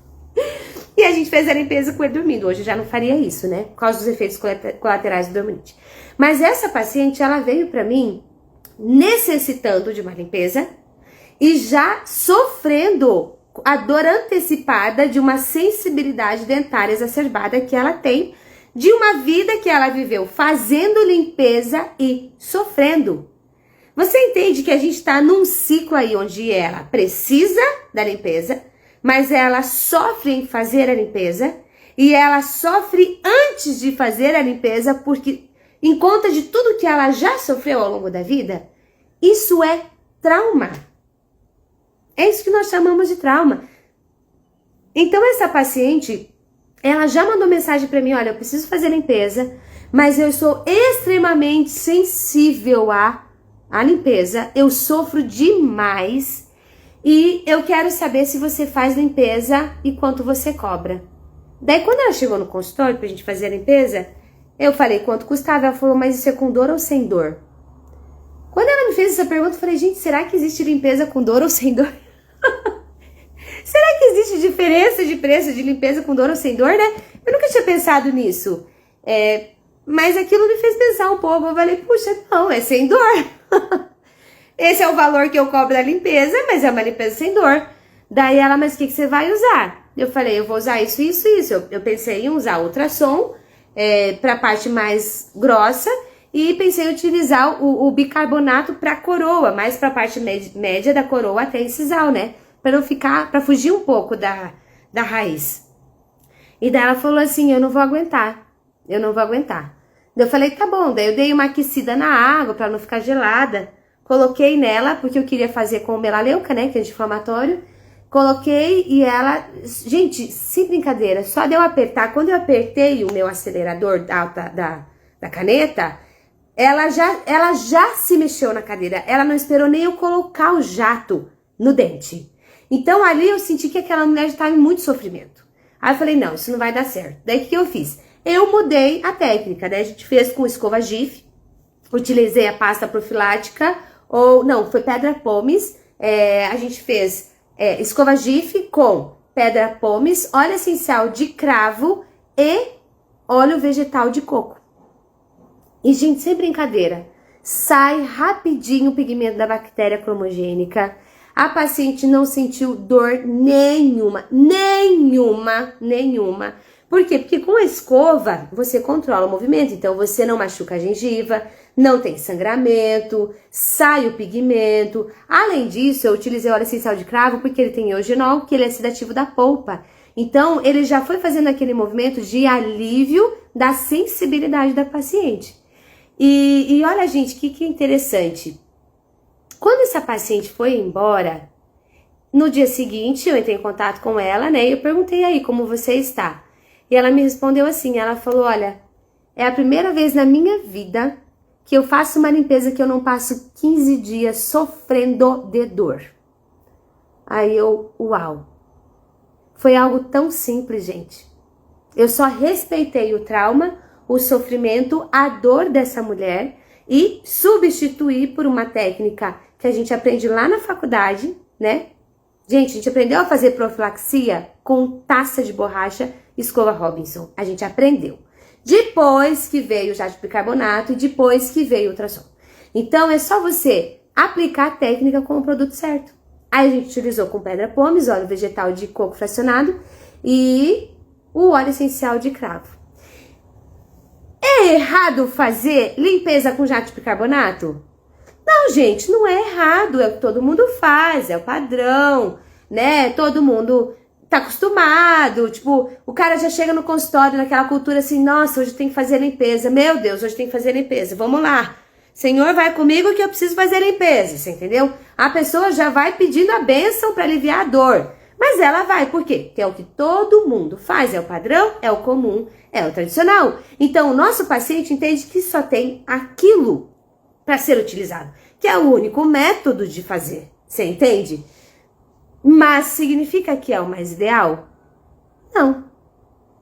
E a gente fez a limpeza com ele dormindo. Hoje eu já não faria isso, né? Por causa dos efeitos colaterais do dormonide. Mas essa paciente, ela veio pra mim necessitando de uma limpeza e já sofrendo a dor antecipada de uma sensibilidade dentária exacerbada que ela tem de uma vida que ela viveu fazendo limpeza e sofrendo. Você entende que a gente está num ciclo aí onde ela precisa da limpeza, mas ela sofre em fazer a limpeza e ela sofre antes de fazer a limpeza porque, em conta de tudo que ela já sofreu ao longo da vida, isso é trauma. É isso que nós chamamos de trauma. Então essa paciente, ela já mandou mensagem para mim, olha, eu preciso fazer limpeza, mas eu sou extremamente sensível à limpeza, eu sofro demais e eu quero saber se você faz limpeza e quanto você cobra. Daí quando ela chegou no consultório pra gente fazer a limpeza, eu falei quanto custava, ela falou, mas isso é com dor ou sem dor? Quando ela me fez essa pergunta, eu falei, gente, será que existe limpeza com dor ou sem dor? Será que existe diferença de preço de limpeza com dor ou sem dor, né? Eu nunca tinha pensado nisso. Mas aquilo me fez pensar um pouco. Eu falei, puxa, não, é sem dor. Esse é o valor que eu cobro da limpeza, mas é uma limpeza sem dor. Daí ela, mas o que você vai usar? Eu falei, eu vou usar isso, isso, isso. Eu pensei em usar ultrassom para a parte mais grossa e pensei em utilizar o bicarbonato para coroa, mais para a parte média da coroa até incisal, né? Para não ficar, para fugir um pouco da raiz. E daí ela falou assim, eu não vou aguentar. Eu falei, tá bom. Daí eu dei uma aquecida na água para não ficar gelada. coloquei nela, porque eu queria fazer com melaleuca, né, que é anti-inflamatório. Coloquei e ela... Gente, sem brincadeira, só de eu apertar, quando eu apertei o meu acelerador da caneta, ela já se mexeu na cadeira. Ela não esperou nem eu colocar o jato no dente. Então ali eu senti que aquela mulher já estava em muito sofrimento. Aí eu falei, não, isso não vai dar certo. Daí o que eu fiz? Eu mudei a técnica, né? A gente fez com escova Gif, utilizei a pasta profilática, ou não, foi pedra pomes. A gente fez escova Gif com pedra pomes, óleo essencial de cravo e óleo vegetal de coco. E, gente, sem brincadeira, sai rapidinho o pigmento da bactéria cromogênica. A paciente não sentiu dor nenhuma. Por quê? Porque com a escova você controla o movimento, então você não machuca a gengiva, não tem sangramento, sai o pigmento. Além disso, eu utilizei óleo essencial de cravo porque ele tem eugenol, que ele é sedativo da polpa. Então, ele já foi fazendo aquele movimento de alívio da sensibilidade da paciente. E olha, gente, o que interessante. Quando essa paciente foi embora, no dia seguinte eu entrei em contato com ela, né? E eu perguntei aí, como você está? E ela me respondeu assim, ela falou, olha, é a primeira vez na minha vida que eu faço uma limpeza que eu não passo 15 dias sofrendo de dor. Aí eu, uau. Foi algo tão simples, gente. Eu só respeitei o trauma, o sofrimento, a dor dessa mulher e substituí por uma técnica que a gente aprende lá na faculdade, né? Gente, a gente aprendeu a fazer profilaxia com taça de borracha escova Robinson. A gente aprendeu. Depois que veio o jato de bicarbonato e depois que veio o ultrassom. Então, é só você aplicar a técnica com o produto certo. Aí a gente utilizou com pedra pomes, óleo vegetal de coco fracionado e o óleo essencial de cravo. É errado fazer limpeza com jato de bicarbonato? Não, gente, não é errado, é o que todo mundo faz, é o padrão, né? Todo mundo tá acostumado, tipo, o cara já chega no consultório naquela cultura assim, nossa, hoje tem que fazer limpeza, meu Deus, hoje tem que fazer limpeza, vamos lá. Senhor, vai comigo que eu preciso fazer limpeza, você entendeu? A pessoa já vai pedindo a bênção para aliviar a dor, mas ela vai, por quê? Porque é o que todo mundo faz, é o padrão, é o comum, é o tradicional. Então, o nosso paciente entende que só tem aquilo para ser utilizado, que é o único método de fazer, você entende? Mas significa que é o mais ideal? Não.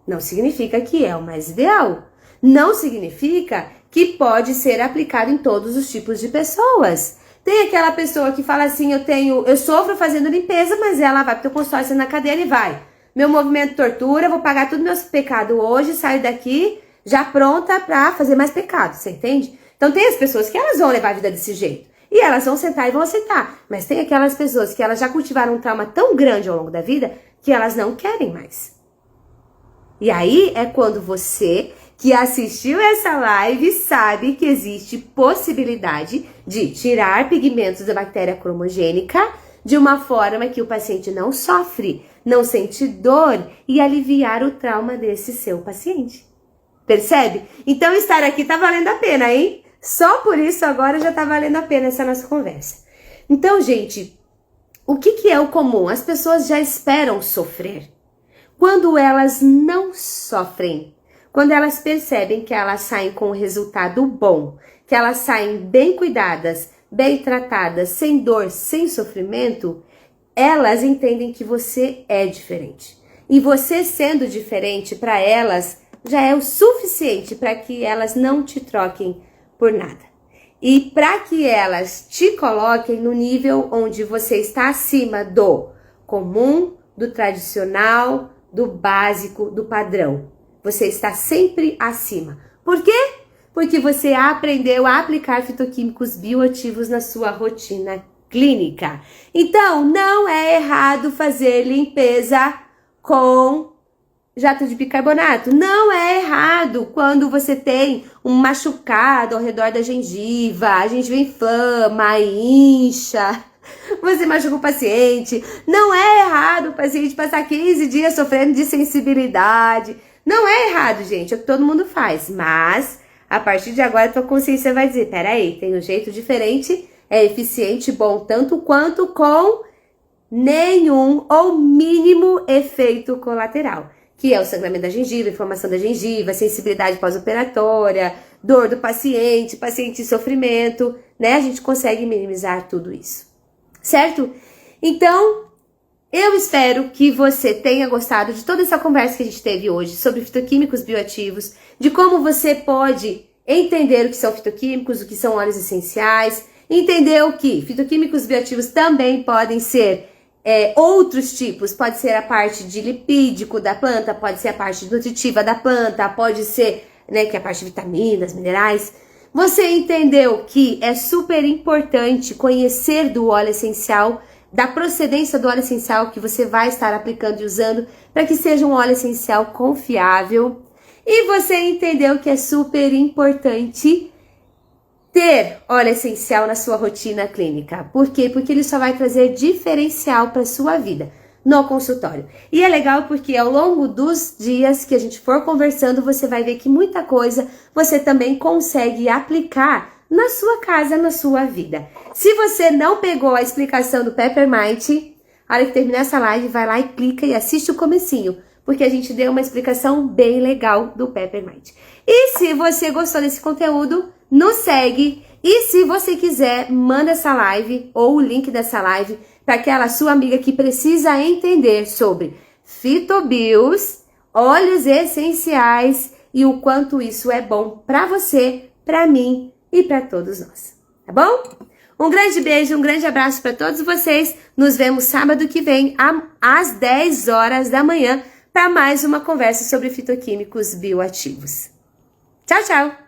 Não significa que é o mais ideal. Não significa que pode ser aplicado em todos os tipos de pessoas. Tem aquela pessoa que fala assim, eu sofro fazendo limpeza, mas ela vai pro teu consultório na cadeira e vai. Meu movimento tortura, vou pagar tudo meus pecados hoje, saio daqui já pronta pra fazer mais pecado, você entende? Então tem as pessoas que elas vão levar a vida desse jeito. E elas vão sentar e vão aceitar. Mas tem aquelas pessoas que elas já cultivaram um trauma tão grande ao longo da vida que elas não querem mais. E aí é quando você que assistiu essa live sabe que existe possibilidade de tirar pigmentos da bactéria cromogênica de uma forma que o paciente não sofre, não sente dor e aliviar o trauma desse seu paciente. Percebe? Então estar aqui tá valendo a pena, hein? Só por isso agora já tá valendo a pena essa nossa conversa. Então, gente, o que é o comum? As pessoas já esperam sofrer. Quando elas não sofrem, quando elas percebem que elas saem com um resultado bom, que elas saem bem cuidadas, bem tratadas, sem dor, sem sofrimento, elas entendem que você é diferente. E você sendo diferente para elas já é o suficiente para que elas não te troquem por nada. E para que elas te coloquem no nível onde você está acima do comum, do tradicional, do básico, do padrão. Você está sempre acima. Por quê? Porque você aprendeu a aplicar fitoquímicos bioativos na sua rotina clínica. Então, não é errado fazer limpeza com jato de bicarbonato. Não é errado quando você tem um machucado ao redor da gengiva, a gengiva inflama, incha, você machuca o paciente. Não é errado o paciente passar 15 dias sofrendo de sensibilidade. Não é errado, gente, é o que todo mundo faz. Mas, a partir de agora, a tua consciência vai dizer, peraí, tem um jeito diferente é eficiente e bom tanto quanto com nenhum ou mínimo efeito colateral, que é o sangramento da gengiva, inflamação da gengiva, sensibilidade pós-operatória, dor do paciente, paciente em sofrimento, né? A gente consegue minimizar tudo isso, certo? Então, eu espero que você tenha gostado de toda essa conversa que a gente teve hoje sobre fitoquímicos bioativos, de como você pode entender o que são fitoquímicos, o que são óleos essenciais, entender o que fitoquímicos bioativos também podem ser outros tipos, pode ser a parte de lipídico da planta, pode ser a parte nutritiva da planta, pode ser, né, que é a parte de vitaminas, minerais. Você entendeu que é super importante conhecer do óleo essencial, da procedência do óleo essencial que você vai estar aplicando e usando, para que seja um óleo essencial confiável. E você entendeu que é super importante ter óleo essencial na sua rotina clínica. Por quê? Porque ele só vai trazer diferencial para a sua vida no consultório. E é legal porque ao longo dos dias que a gente for conversando, você vai ver que muita coisa você também consegue aplicar na sua casa, na sua vida. Se você não pegou a explicação do Peppermint, a hora que terminar essa live, vai lá e clica e assiste o comecinho, porque a gente deu uma explicação bem legal do Peppermint. E se você gostou desse conteúdo, nos segue, e se você quiser, manda essa live ou o link dessa live para aquela sua amiga que precisa entender sobre fitobios, óleos essenciais e o quanto isso é bom para você, para mim e para todos nós, tá bom? Um grande beijo, um grande abraço para todos vocês. Nos vemos sábado que vem às 10 horas da manhã para mais uma conversa sobre fitoquímicos bioativos. Tchau, tchau!